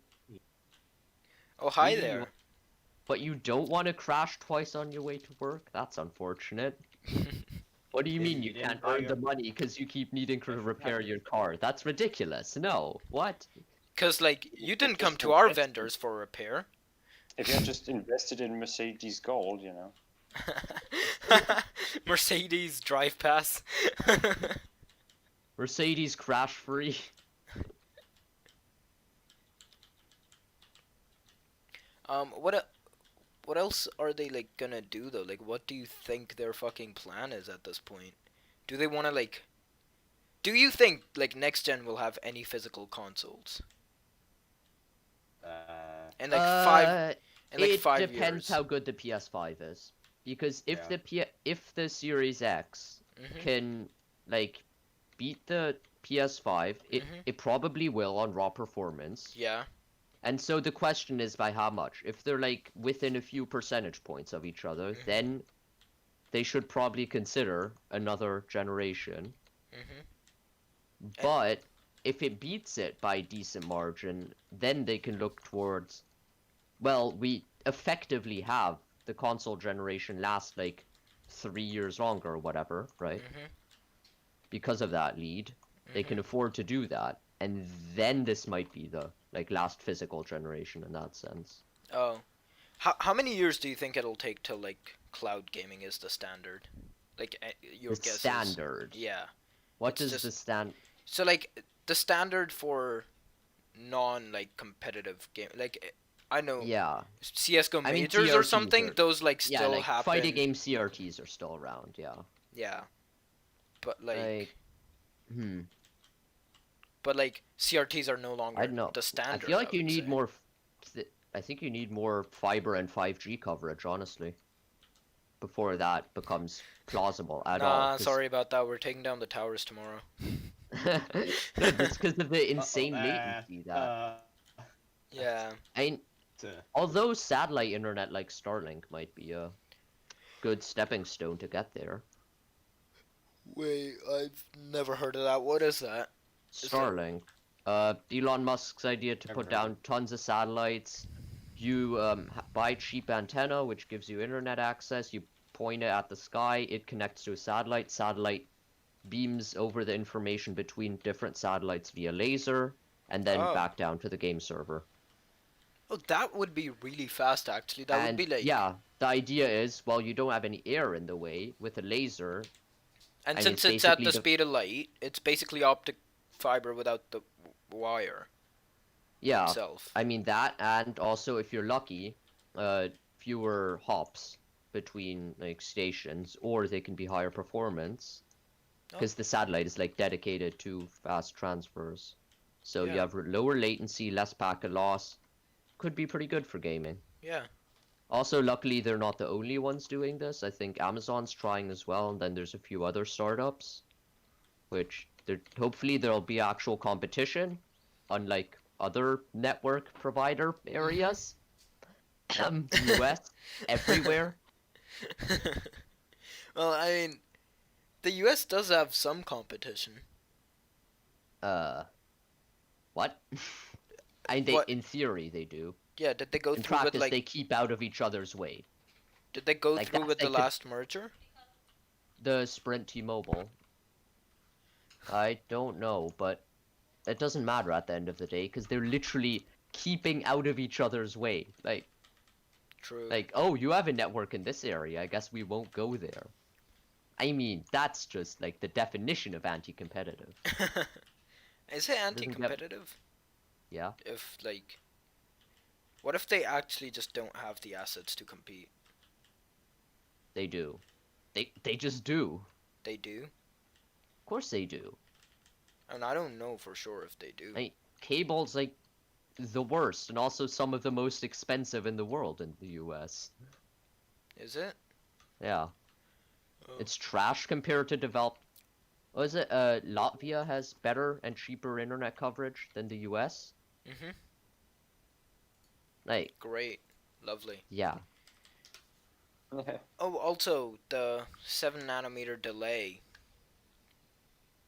Oh hi Really, there. But you don't want to crash twice on your way to work? That's unfortunate. What do you If mean you you didn't can't buy earn your- the money because you keep needing to repair your car? That's ridiculous. No. What? Cause like you didn't come just to our invest- vendors for repair. If you're just invested in Mercedes Gold, you know. Mercedes Drive Pass. Mercedes crash free? What else are they like gonna do though? Like, what do you think their fucking plan is at this point? Do they want to like? Do you think like next gen will have any physical consoles? In like five, in like it 5 depends years. how good the PS5 is. Because if if the Series X Mhm. can like beat the PS5, Mhm. it probably will on raw performance. Yeah. And so the question is by how much? If they're like within a few percentage points of each other, Mhm. then they should probably consider another generation. Mhm. But if it beats it by a decent margin, then they can look towards well, we effectively have the console generation last like 3 years longer or whatever, right? Mhm. Because of that lead, they can Mhm. afford to do that, and then this might be the like last physical generation in that sense. Oh, how many years do you think it'll take till like cloud gaming is the standard? Like your The guess is? standard. Yeah. What It's does just the stand? so like the standard for non like competitive game like I know Yeah, CS:GO I mean majors or CRTs something are. those like Yeah, still like fighting happen. game CRTs are still around. Yeah, Yeah. But like like hmm. CRTs are no I longer don't know. the I feel standard, I like you would need say. more. I think you need more fiber and 5G coverage, honestly, before that becomes plausible at all. Nah, Because sorry about that. We're taking down the towers tomorrow. no, that's because of the Uh-oh, insane latency that. Yeah. I mean, although satellite internet like Starlink might be a good stepping stone to get there. Wait, I've never heard of that. What is that? Is that Starlink, Elon Musk's idea to Never put heard of down it. tons of satellites. You buy cheap antenna, which gives you internet access. You point it at the sky. It connects to a satellite. Satellite beams over the information between different satellites via laser, and then Oh. back down to the game server. Oh, that would be really fast actually. That would be And like yeah, the idea is, well, you don't have any air in the way with a laser. and I mean, it's since it's at basically the the speed of light, it's basically optic fiber without the wire yeah. itself. I mean that, and also if you're lucky, fewer hops between like stations, or they can be higher performance Oh, because the satellite is like dedicated to fast transfers. So you yeah. have lower latency, less packet loss. Could be pretty good for gaming. Yeah. Also, luckily, they're not the only ones doing this. I think Amazon's trying as well, and then there's a few other startups, which hopefully there'll be actual competition, unlike other network provider Mhm. areas. US, everywhere. Well, I mean, the US does have some competition. Uh, what? I mean, What? in theory, they do. Yeah, did they go In through with practice, like they keep out of each other's way. did they go Like through that's with the like last merger? the Sprint T-Mobile. I don't know, but it doesn't matter at the end of the day because they're literally keeping out of each other's way. True. Oh, you have a network in this area. I guess we won't go there. I mean, that's just like the definition of anti-competitive. Is it It doesn't get, anti-competitive? yeah, If like, what if they actually just don't have the assets to compete? they do. They just do. They do, Of course they do. and I don't know for sure if they do. I mean, cable's like the worst, and also some of the most expensive in the world in the US. Is it? Yeah, Oh. it's trash compared to developed. What is it? Latvia has better and cheaper internet coverage than the US. Mhm. Like, Great. Lovely. yeah. Oh, also the 7 nanometer delay.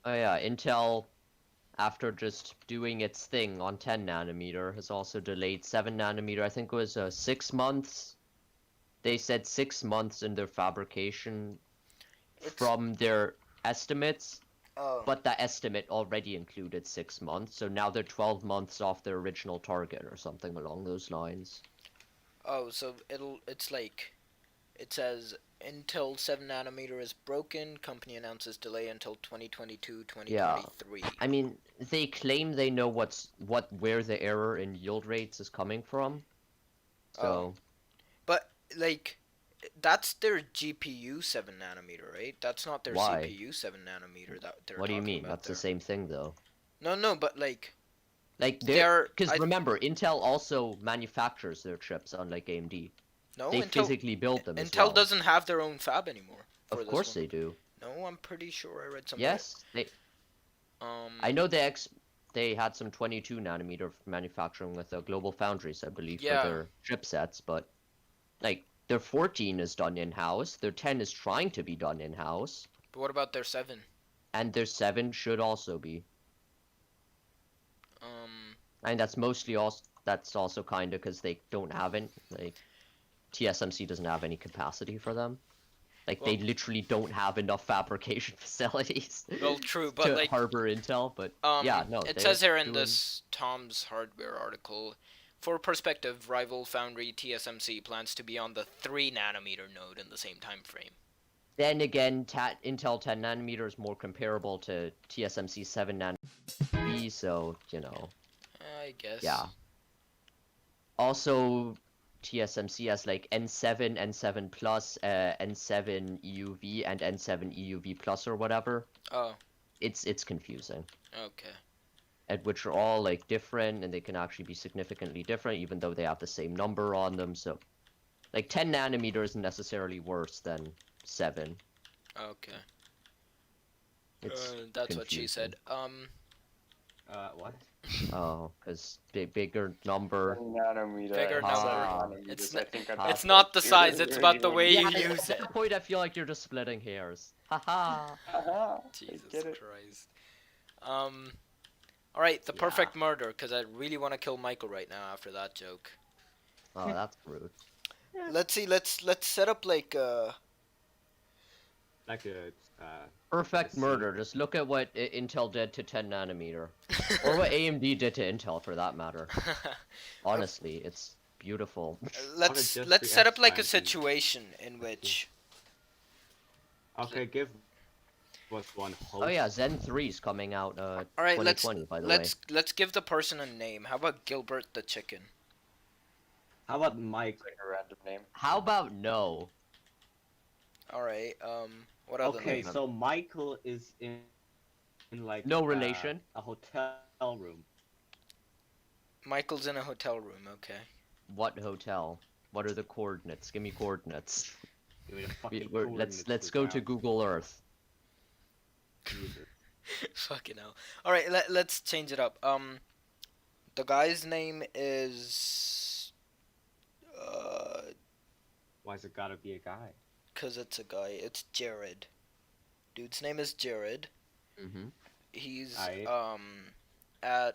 Oh yeah, Intel, after just doing its thing on 10 nanometer, has also delayed 7 nanometer. I think it was 6 months. They said 6 months in their fabrication It's from their estimates, oh but that estimate already included 6 months, so now they're 12 months off their original target or something along those lines. oh so it's like it says Intel 7 nanometer is broken. Company announces delay until 2022 Yeah. 2023. I mean, they claim they know where the error in yield rates is coming from. Oh, So, but like that's their GPU 7 nanometer, right? That's not their why? CPU 7 nanometer that they're What do you talking mean? about That's the there. same thing though. No, but like Like they're because I remember, Intel also manufactures their chips, unlike AMD. no They Intel physically build them as Intel well. doesn't have their own fab anymore for Of this course one. they do. No, I'm pretty sure I read somewhere. Yes, Um, I know they had some 22 nanometer manufacturing with Global Foundries, I believe, for yeah, their chipsets, but like their 14 is done in-house, their 10 is trying to be done in-house, but what about their 7? and their 7 should also be. Um, And that's mostly also that's also kind of because they don't have any, like, TSMC doesn't have any capacity for them. Like, they Well- literally don't have enough fabrication facilities Well, true, but to like, harbor Intel, but yeah, no, it they're says here in doing... this Tom's Hardware article, for perspective, rival foundry TSMC plans to be on the 3 nanometer node in the same time frame. Then again, Intel 10 nanometer is more comparable to TSMC 7 nanometer, so, you know, I guess. yeah. Also, TSMC has like N7, N7 Plus, N7 EUV, and N7 EUV Plus or whatever. Oh, It's confusing. okay. And which are all like different, and they can actually be significantly different, even though they have the same number on them. So, like 10 nanometer isn't necessarily worse than 7. Okay. It's That's what she confusing. said. What? Oh, because bigger number. 1 nanometer. Bigger and 7 number. nanometers. It's I not- think It's not the size, it's about the way you Yeah, use at it. that point, I feel like you're just splitting hairs. Haha. Jesus Get it. Christ. Alright, the Yeah. perfect murder, because I really want to kill Michael right now after that joke. Oh, that's rude. Let's see, let's set up like Like a Perfect see. murder. Just look at what Intel did to 10 nanometer, or what AMD did to Intel, for that matter. Honestly, it's beautiful. let's just set up like a react science. situation in which okay, give us one host. Oh yeah, Zen 3 is coming out Alright, 2020, by the way. let's give the person a name. How about Gilbert the chicken? How about Mike? Like a random name. How about no? Alright, what other Okay, name? so Michael is in like No relation? a hotel room. Michael's in a hotel room, okay. What hotel? What are the coordinates? Give me coordinates. Give me the fucking Let's coordinates go to now. Google Earth. Jesus. Fucking hell. Alright, let's change it up. The guy's name is Why's it gotta be a guy? 'cause it's a guy. It's Jared. Dude's name is Jared. Mm-hmm. He's Aight.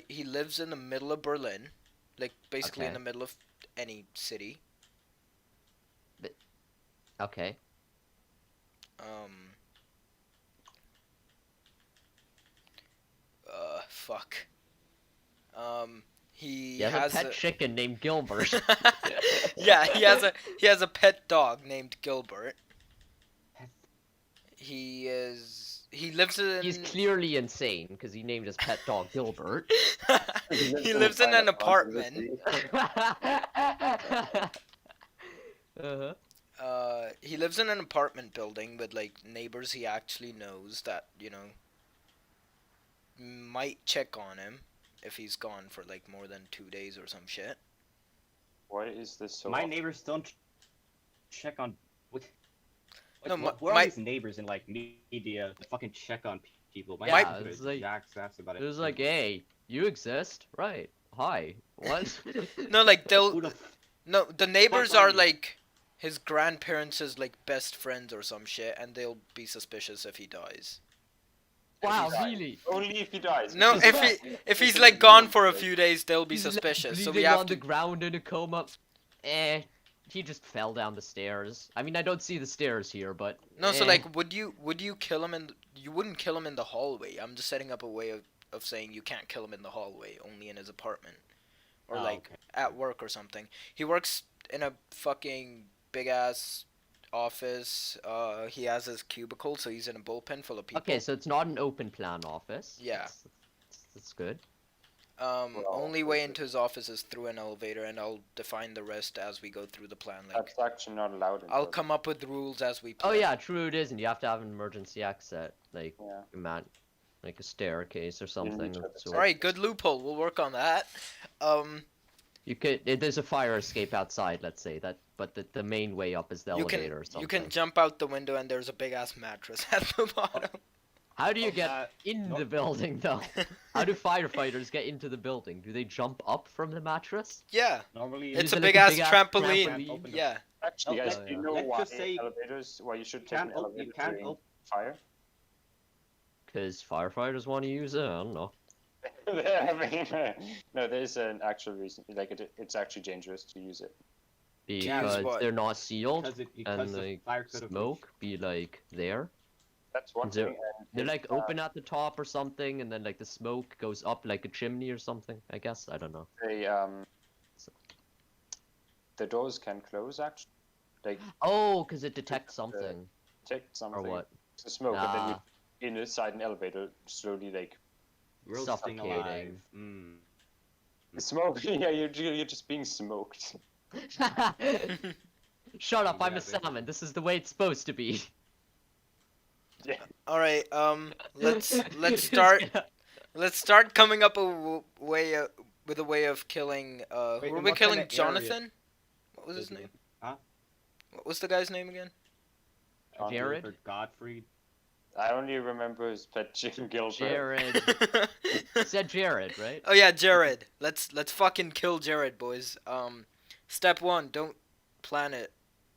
he lives in the middle of Berlin, like basically in Okay. the middle of any city. Okay. Fuck. He He has has a pet chicken named Gilbert. yeah, he has a pet dog named Gilbert. He lives in He's clearly insane because he named his pet dog Gilbert. he lives in an apartment. Uh-huh. He lives in an apartment building with like neighbors he actually knows that, you know, might check on him if he's gone for like more than 2 days or some shit. Why is this so? My often? neighbors don't check on. What? No, Where my- are these neighbors in like media to fucking check on people? My Yeah, neighbors it's are like- jacks about it. It was like, hey, you exist? Right. Hi. What? No, like Who they'll the no, the neighbors Fuck are you. like his grandparents' like best friends or some shit, and they'll be suspicious if he dies. Wow, dies. really? Only if he dies. No, because if he's like gone for a few days, they'll be He's like suspicious. So we bleeding have on to. the ground in a coma. He just fell down the stairs. I mean, I don't see the stairs here, but No, so like, would you kill him in? You wouldn't kill him in the hallway. I'm just setting up a way of saying you can't kill him in the hallway, only in his apartment, or Oh, like okay. at work or something. He works in a fucking big ass office. He has his cubicle, so he's in a bullpen full of people. okay, so it's not an open plan office. Yeah. That's good. Well, Only way into his office is through an elevator, and I'll define the rest as we go through the plan. Like, That's actually not allowed. In I'll Berlin. come up with rules as we Oh play. yeah, true it is, and you have to have an emergency exit, like Yeah. like a staircase or something. need of to- the sort. Alright, good loophole. We'll work on that. You could. There's a fire escape outside, let's say that, but the main way up is the elevator or something. You can jump out the window and there's a big ass mattress at the bottom. How do you Oh, get in no. the building though? How do firefighters get into the building? Do they jump up from the mattress? Yeah, Normally, it's Is a it like big a ass big-ass trampoline. trampoline? Open the- Yeah, Actually, Oh, guys, let's- do you know let's why just say elevators? Why you should take can't an op- elevator you can't during op- fire? Because firefighters want to use it. I don't know. I mean, no, there's an actual reason. Like, it's actually dangerous to use it. Because what? they're not sealed because and the like fire could have smoke be like there. That's one They're- thing. And They're if, like open at the top or something, and then like the smoke goes up like a chimney or something. I guess I don't know. the doors can close actually. Like Oh, because it detects something detect something. or what? The smoke, and then Ah, you inside an elevator slowly like roasting alive. suffocating. smoke. Yeah, you're just being smoked. Shut up! I'm a Exactly. salmon. This is the way it's supposed to be. Yeah. All right. Let's start coming up with a way of killing. Wait, Who were in we what killing? kind of area Jonathan. What was his name? Huh? What was the guy's name again? Jared? Gilbert Gottfried. I only remember his pet Jim Gilbert. Jared. You said Jared, right? Oh yeah, Jared. Let's fucking kill Jared, boys. Step one: don't plan it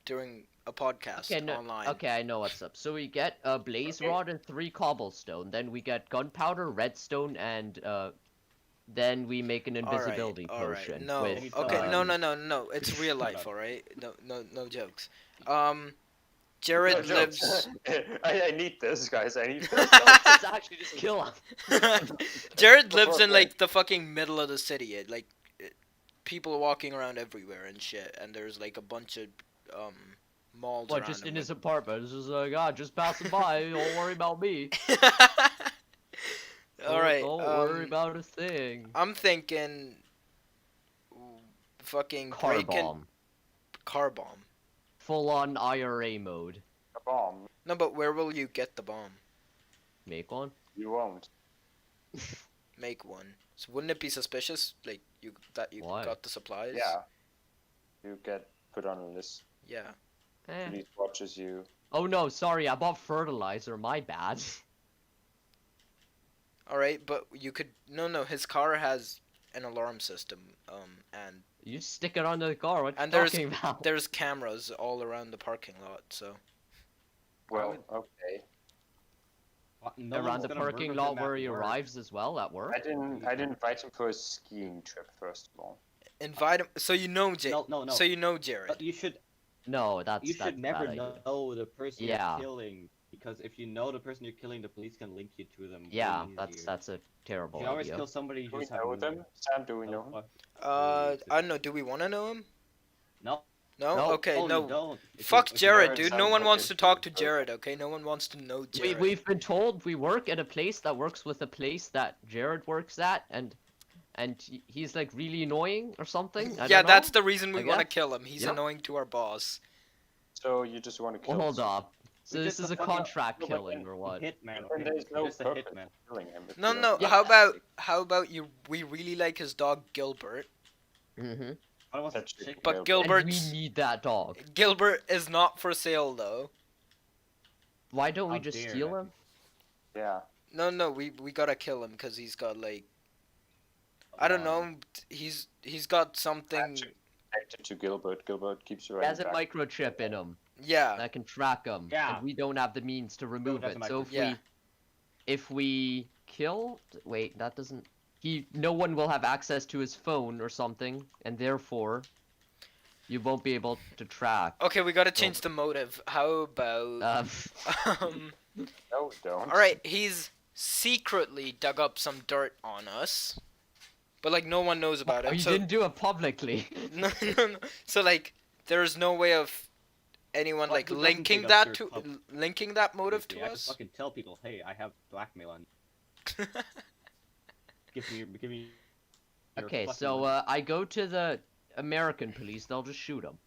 during a podcast online. Okay, I know what's up. So we get a blaze rod and 3 cobblestone. Then we get gunpowder, redstone, and then we make an invisibility potion. No. With, Okay. No. It's real life. All right. No jokes. Jared No jokes. lives. I need this, guys. I need this. Let's actually just kill him. Jared lives in like the fucking middle of the city. People are walking around everywhere and shit, and there's like a bunch of malls What, around just him in with- his apartment? It's just like, ah, just passing by. Don't worry about me. All right. Don't worry about a thing. I'm thinking. Fucking Car breaking bomb. car bomb. Full on IRA mode. A bomb. No, but where will you get the bomb? Make one. You won't. Make one. So wouldn't it be suspicious, like you Why? got the supplies? Yeah. You get put on a list. Yeah. Eh. Police watches you. Oh no, sorry, I bought fertilizer. My bad. All right, but you could. No. His car has an alarm system. And You stick it onto the car. What you And there's- talking about? there's cameras all around the parking lot. So. Well, okay. No Around one's the gonna parking murder lot him at where he work. arrives as well at work. I didn't invite him for a skiing trip first of all. Invite him. So you know No. So you know Jared. But you should No, you should never bad idea. know the person Yeah. you're killing, because if you know the person you're killing, the police can link you to them. way Yeah, easier. that's a terrible You always idea. kill somebody Do you we just have know no- them? Sam, do we no know him? fuck- I don't know. Do we want to know him? No. No. No. Okay. Oh, you no. don't. If Fuck you Jared, Jared dude. No sounds one like wants a to talk to person. Jared. Okay. No one wants to know Jared. We've been told we work at a place that works with a place that Jared works at, and he's like really annoying or something. I Yeah, don't that's know. the reason we I want to guess. kill him. He's Yeah. annoying to our boss. So you just want to kill Well, hold someone. up. So You're this just is a a fucking- contract No, but killing or what? Hitman. Then there's You're no just a purpose hitman. in killing him. if No, you no. don't- Yeah. How about you? We really like his dog Gilbert, Mm-hmm. I was That's chicken. but And we Gilbert's need that dog. Gilbert is not for sale though. Why don't we How just dare steal that him? Yeah. No. We gotta kill him because he's got like I don't know. He's got something. Actually, connected to Gilbert. Gilbert keeps you He right has a back. microchip in him Yeah. that can track him, Yeah. and we don't have the means to remove has it. a So microchip. if we kill, wait, that doesn't. No one will have access to his phone or something, and therefore, you won't be able to track. Okay, we gotta change the motive. How about Um, No, don't. all right, he's secretly dug up some dirt on us, but like no one knows about oh, it. you So didn't do it publicly. no. So like, there's no way of anyone But like who doesn't linking dig up that dirt to pub- linking that motive Seriously, to I just us. fucking tell people, hey, I have blackmail on you. Give me. your Okay, fucking so money. I go to the American police. They'll just shoot him.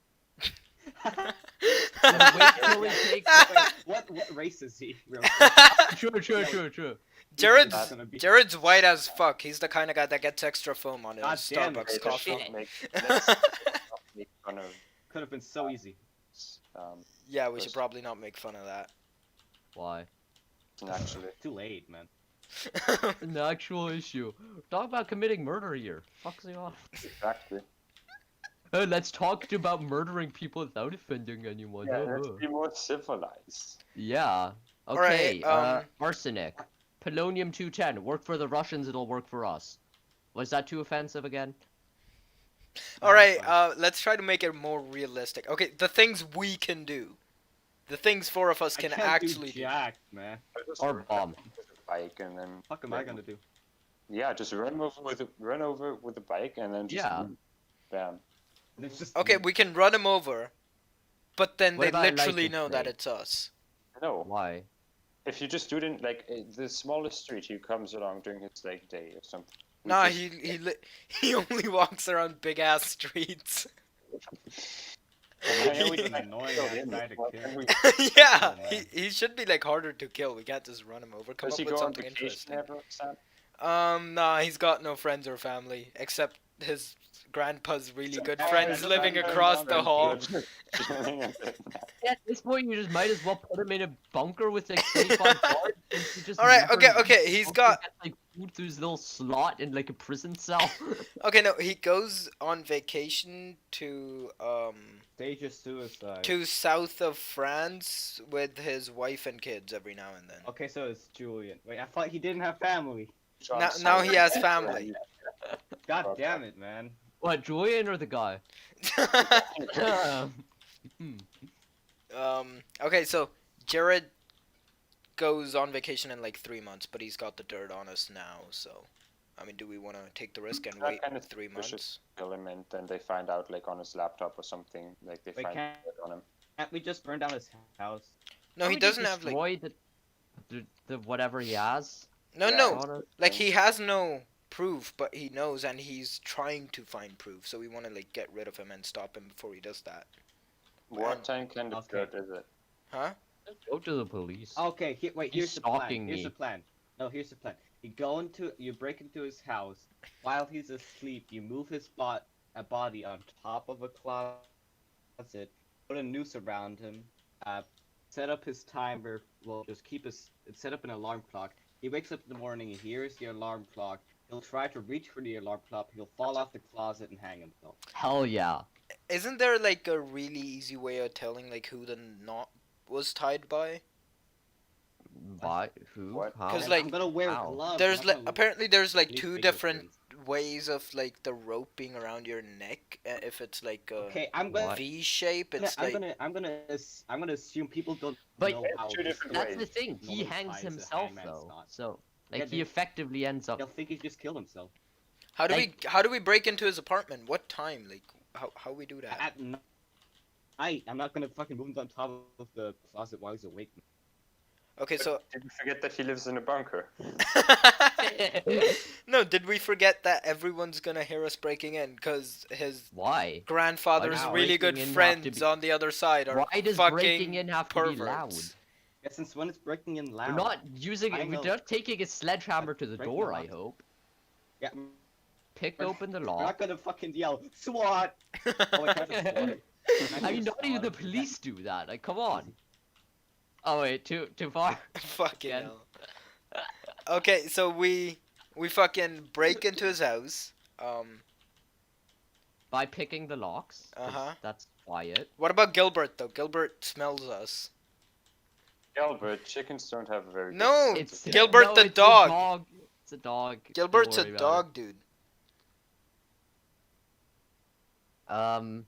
Wait till he takes- what race is he? Real True. Jared's That's gonna be- Jared's white as fuck. He's the kind of guy that gets extra foam on his God damn it, Starbucks Hey, coffee. let's not make fun of Could have been so easy. Yeah, we should probably not make fun of that. Why? actually. Too late, man. An actual issue. Talk about committing murder here. Fuck's he off. Exactly. Let's talk about murdering people without offending anyone. Yeah, let's be more civilized. Yeah. Alright, Okay. Arsenic. polonium 210. Work for the Russians, it'll work for us. Was that too offensive again? All right, fine. let's try to make it more realistic. Okay, the things we can do. The things four of us I can can't actually do jack, man. Or bomb. With a bike and then. Fuck am I gonna do? Yeah, just run over with a bike and then just Yeah. bam. It's just Okay, we can run him over, but then What they about literally license know that plate? it's us. No, Why? if you just do it in like the smallest street he comes along during his like day or something. we Nah, just- he only walks around big ass streets. Why are we He's an trying to annoying kill ass him? guy to Why kill. can't we- Yeah, Oh, man. he should be like harder to kill. We can't just run him over. Come Does up he with go on something vacation interesting. ever, Sam? Nah, he's got no friends or family except his grandpa's really good Oh, friends yeah, living that's across not the very hall. At this point, you just might as well put him in a bunker with like 25 guards. And he just All right, never okay. He's fucking got gets, like food through his little slot in like a prison cell. okay. No, he goes on vacation Stage of suicide. to south of France with his wife and kids every now and then. Okay, so it's Julian. Wait, I thought he didn't have family. Now he has family. God Okay. damn it, man. What, Julian or the guy? Okay, so Jared goes on vacation in like 3 months, but he's got the dirt on us now. So, I mean, do we want to take the risk and That wait kind of 3 suspicious. months? Kill him and then they find out like on his laptop or something like they Wait, find can't- it on him. Can't we just burn down his house? No, he Can we just doesn't have like destroy the whatever he has. no, Yeah. no. on it? Like he has no proof, but he knows, and he's trying to find proof. So we want to like get rid of him and stop him before he does that. What kind of Okay. dirt is it? Huh? Go to the police. Okay, wait. He's Here's the plan. stalking Here's me. the plan. No, here's the plan. You break into his house while he's asleep. You move his body on top of a closet. Put a noose around him. Set up his timer. Well, just set up an alarm clock. He wakes up in the morning. He hears the alarm clock. He'll try to reach for the alarm clock. He'll fall off the closet and hang himself. Hell yeah. Isn't there like a really easy way of telling like who the knot was tied by? By who? What? How? 'Cause, And like, I'm gonna wear how? gloves. There's I'm like gonna apparently there's like leave 2 different fingerprints. ways of like the rope being around your neck. If it's like a Okay, I'm gonna. What? V shape, it's I'm like gonna assume people don't But know how. two different That's the ways. thing. He Nobody hangs ties a himself hangman's though. knot. So Yeah, like he dude. effectively ends up. They'll think he just killed himself. how do like- we break into his apartment? What time? Like how we do that? At night, I'm not gonna fucking move him on top of the closet while he's awake. Okay, so Did you forget that he lives in a bunker? no, did we forget that everyone's gonna hear us breaking in because his Why? grandfather's Why does really good breaking in have to friends be- on the other side are Why does fucking breaking in have to be loud? perverts. Yeah, since when is breaking in loud? We're not using I it. We're know. not taking a sledgehammer to the Breaking door. the I lock. hope. Yeah, Pick We're- open the we're lock. not gonna fucking yell SWAT. Oh, I can't just SWAT. I mean, not even the police do that. Like, come on. Oh wait, too far. Fucking Again. hell. Okay, so we fucking break into his house. By picking the locks. 'cause Uh-huh. That's quiet. What about Gilbert though? Gilbert smells us. Gilbert, chickens don't have a very No, good It's sense of Gilbert no, the it's a dog. It's a dog. Don't Gilbert's a worry about dog, dude. it.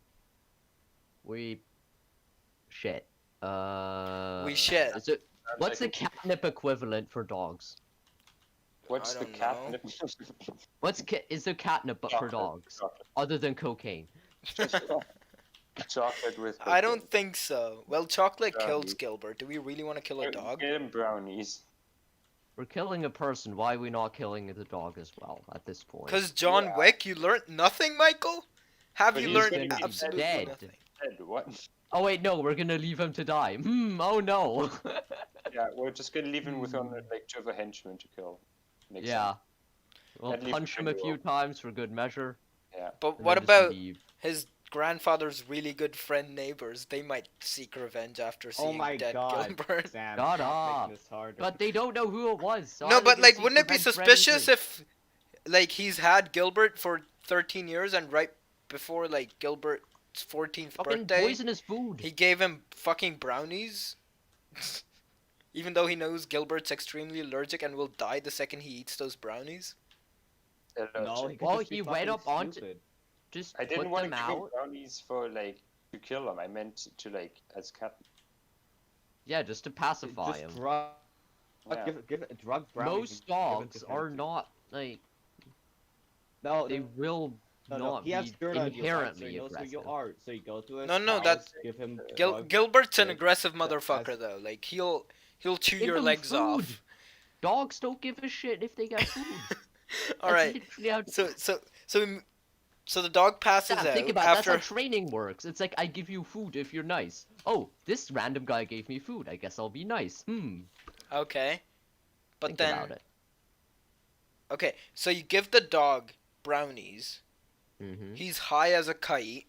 We shit. We shit. Is it, Sounds what's the like catnip equivalent for dogs? What's I the don't cat? Is there catnip but for Chocolate. dogs Chocolate. other than cocaine? Chocolate with. I don't think so. Well, chocolate kills Brownies. Gilbert. Do we really want to kill a dog? Get him brownies. We're killing a person. Why are we not killing the dog as well at this point? Cause John Yeah. Wick, you learned nothing, Michael? Have But you he's learned gonna be absolutely dead. nothing? Dead, what? Oh wait, no, we're gonna leave him to die. Oh no. Yeah, we're just gonna leave him with only like 2 of a henchman to kill. Makes yeah. sense. We'll At least punch him a we few will. times for good measure. Yeah. But and what then just about leave. his grandfather's really good friend neighbors? They might seek revenge after Oh seeing my dead god, Gilbert. Sam, Shut stop up. making this harder. But they don't know who it was. So No, how they but can like, seek wouldn't it be revenge for suspicious anything? if, like, he's had Gilbert for 13 years and right before like Gilbert's 14th fucking birthday, poisonous food? he gave him fucking brownies? Even though he knows Gilbert's extremely allergic and will die the second he eats those brownies? No, he could Well, just be he went fucking up onto- stupid. Just I didn't put want to them give him out. brownies for like to kill him. I meant to like as cat. Yeah, just to pacify Just him. drug, Yeah. give it drug brownies. Most and give it dogs to him are to- not like No, they no, will no, not he has be dirt on you, right? So inherently he knows who you aggressive. are. So you go to his No, no, house, that- give him Gil- drugs, Gilbert's an shit, aggressive that motherfucker has- though. Like he'll chew Give your them legs food. off. Dogs don't give a shit if they get food. All That's right. literally how- So the dog passes Yeah, out think about it, after. that's how training works. It's like I give you food if you're nice. Oh, this random guy gave me food. I guess I'll be nice. Okay. But Think then about it. okay, so you give the dog brownies. Mm-hmm. He's high as a kite.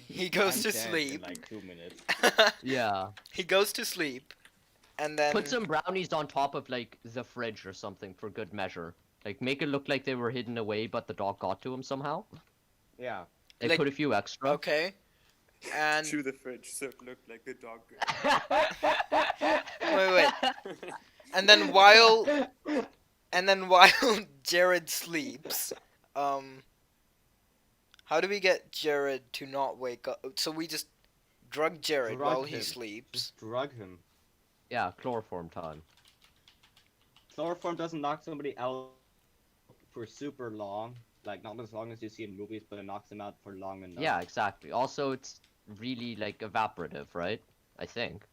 He goes I'm to dead in sleep. like 2 minutes. Yeah. He goes to sleep, and then Put some brownies on top of like the fridge or something for good measure. Like make it look like they were hidden away, but the dog got to them somehow. Yeah. Like, Like- put a few extra. okay, and To the fridge so it looked like the dog. wait, and then while Jared sleeps, how do we get Jared to not wake up? So we just drug Jared Drug while he him. sleeps. Just drug him. Yeah, chloroform time. Chloroform doesn't knock somebody out for super long. Like, not as long as you see in movies, but it knocks them out for long enough. Yeah, exactly. Also, it's really like evaporative, right? I think.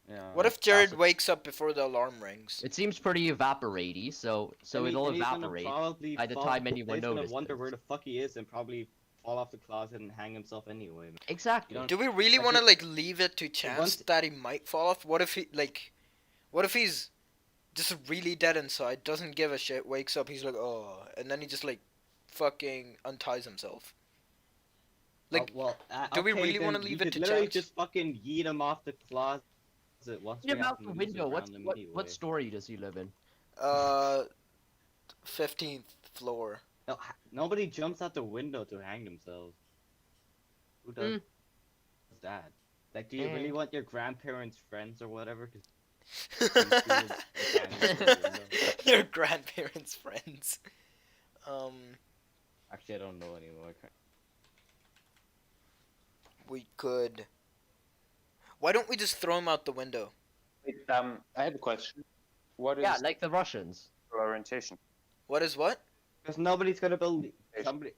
Yeah. What if Jared Awesome. wakes up before the alarm rings? It seems pretty evaporatey, so And it'll he's gonna evaporate. probably by the fall- time anyone he's gonna notices. wonder where the fuck he is and probably fall off the closet and hang himself anyway. Man. Exactly. You don't- Do we really Like want to it- like leave it to chance once- that he might fall off? What if he's just really dead inside, doesn't give a shit, wakes up, he's like, oh, and then he just like fucking unties himself. Like, do we okay, really then wanna you leave it could to literally chance? just fucking yeet him off the closet once What we have about the movies window? around him What anyway. story does he live in? 15th floor. No, nobody jumps out the window to hang themselves. Who does that? Like, do you really want your grandparents' friends or whatever? 'Cause Your grandparents' friends. actually, I don't know anymore. We could. Why don't we just throw him out the window? Wait, I have a question. What is Yeah, like the Russians. your orientation? What is what? Because nobody's gonna believe somebody.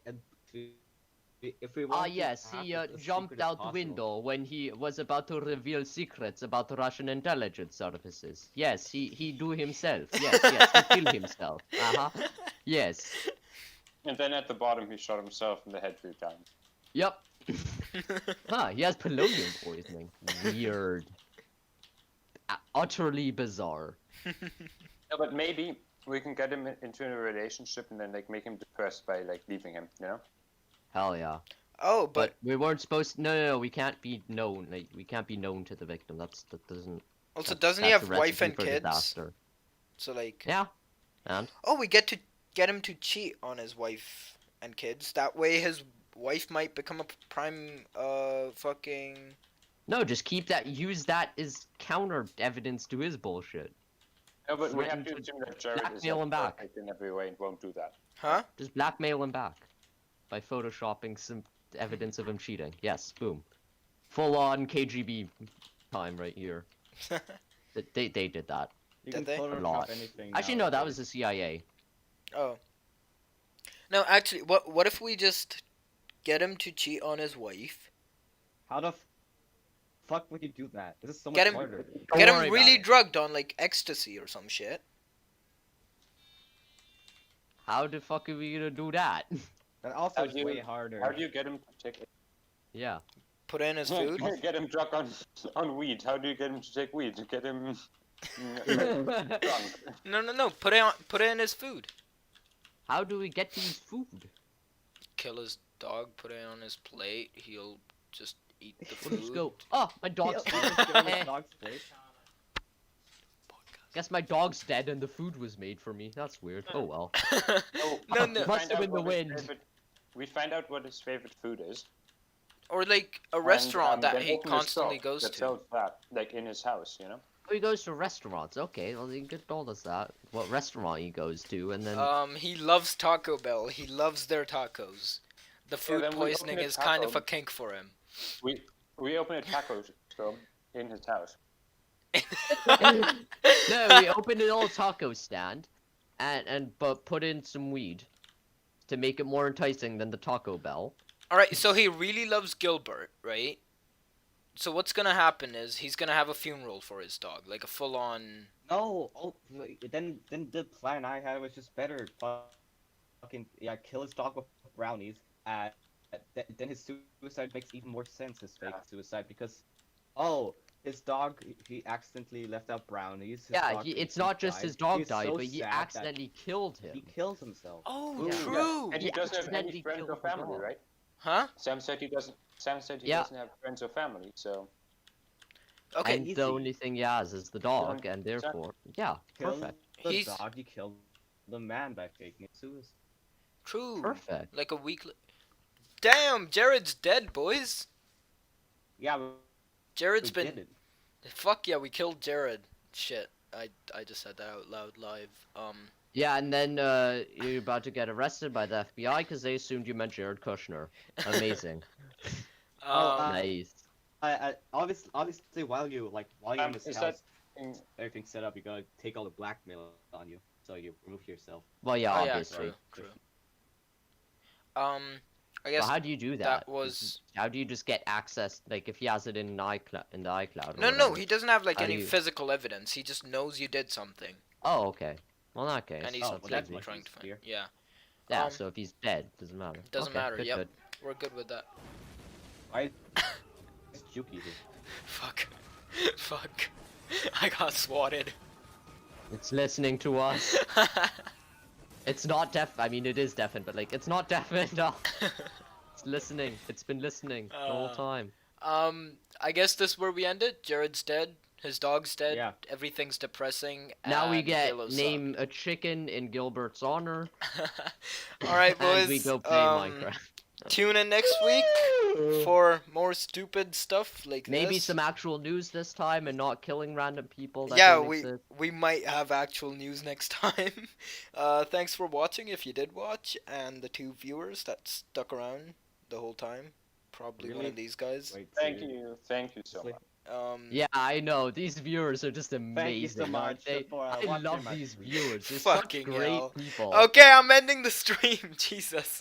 If we want Ah, to yes, have he it as jumped secret as out the possible. window when he was about to reveal secrets about Russian intelligence services. Yes, he do himself. Yes, he killed himself. Uh-huh. Yes. And then at the bottom, he shot himself in the head 3 times. Yep. He has polonium poisoning. Weird. Utterly bizarre. No, but maybe we can get him into a relationship and then like make him depressed by like leaving him. You know? Hell yeah. Oh, But we weren't supposed to, no, we can't be known. Like, we can't be known to the victim. That doesn't. also, that's- doesn't he that's have a wife recipe and for kids? disaster. So like, Yeah. And? oh, we get to get him to cheat on his wife and kids. That way, his wife might become a prime, fucking. No, just keep that. Use that as counter evidence to his bullshit. No, but we have Threaten to to assume that Jared is blackmail like, him back. perfect in every way and won't do that. Huh? Just blackmail him back by photoshopping some evidence of him cheating. Yes, boom. Full on KGB time right here. They did that. You Did can they? Photoshop lot. anything. Actually, no, that nowadays. was the CIA. Oh. No, actually, what if we just get him to cheat on his wife? How the fuck would you do that? This is so much Get him- harder. Don't Get worry him about really it. drugged on like ecstasy or some shit. How the fuck are we gonna do that? That also How is do you- way harder. How do you get him to take? Yeah. Put in his food. Get him drunk on weed. How do you get him to take weed? Get him drunk. No. Put it in his food. How do we get these food? Kill his dog. Put it on his plate. He'll just eat the We'll just food. go. Oh, my dog's He'll dead. just get on his Eh, dog's plate. Guess my dog's dead and the food was made for me. That's weird. Oh well. No, we no. Must find have out been the what his wind. We find out what his favorite food is. Or like a and, restaurant that then he open a constantly shop goes that to. sells that, like in his house, you know. Oh, he goes to restaurants. Okay, well, you could told us that. What restaurant he goes to, and then... He loves Taco Bell. He loves their tacos. The food then we open poisoning a is kind of taco. a kink for him. We open a taco store in his house. No, we opened an old taco stand, but put in some weed to make it more enticing than the Taco Bell. Alright, so he really loves Gilbert, right? So what's gonna happen is he's gonna have a funeral for his dog, like a full-on... No, oh, then the plan I had was just better. Fucking yeah, kill his dog with brownies. Then his suicide makes even more sense. His fake suicide because, oh, his dog he accidentally left out brownies. His Yeah, dog it's he not just died. his dog He's died, so but he sad that accidentally killed him. He kills himself. Oh, Yeah. true! And he He doesn't have any accidentally friends or killed the family, dog. right? Huh? Sam said he doesn't. Sam said he Yeah. doesn't have friends or family, so Okay, And easy. the only thing he has is the dog, and therefore, yeah, Kill perfect, the He's- dog. You killed the man by faking suicide. true. perfect. Like a week... Damn, Jared's dead, boys! Yeah, Jared's we been... did it. Fuck yeah, we killed Jared. Shit, I just said that out loud live. Yeah, and then you're about to get arrested by the FBI because they assumed you meant Jared Kushner. Amazing. Nice. Obviously, while you're in this is house, that everything's set up. You gotta take all the blackmail on you, so you remove yourself. Well, yeah, Oh, yeah, obviously. true. I But guess how do you do that? that was... How do you just get access? Like, if he has it in iCloud, in the iCloud. Or No, whatever? he doesn't have like How do any you- physical evidence. He just knows you did something, Oh, okay. Well, in that case, and he's Oh, well, that's that's easy. much trying to find. easier. Yeah, Yeah. So if he's dead, doesn't matter. doesn't Okay, matter. good, Yep, good. we're good with that. Why is Juki here? Fuck, fuck. I got swatted. It's listening to us. It's not deaf. I mean, it is deafened, but like, it's not deafened. It's listening. It's been listening the whole time. I guess this is where we end it. Jared's dead. His dog's dead. Yeah. Everything's depressing. Now we and get Halo name a chicken in Gilbert's honor, sucked. All right, boys. and we go play Minecraft. Tune in next week for more stupid stuff like Maybe this. some actual news this time and not killing random people. That Yeah, don't we exist. we might have actual news next time. Thanks for watching if you did watch, and the 2 viewers that stuck around the whole time. Probably one Really? of these guys. Wait, thank seriously? you so much. Yeah, I know. These viewers are just amazing. Thank you so aren't much they? for I watching love my these stream. viewers. They're such Fucking great hell. people. Okay, I'm ending the stream. Jesus.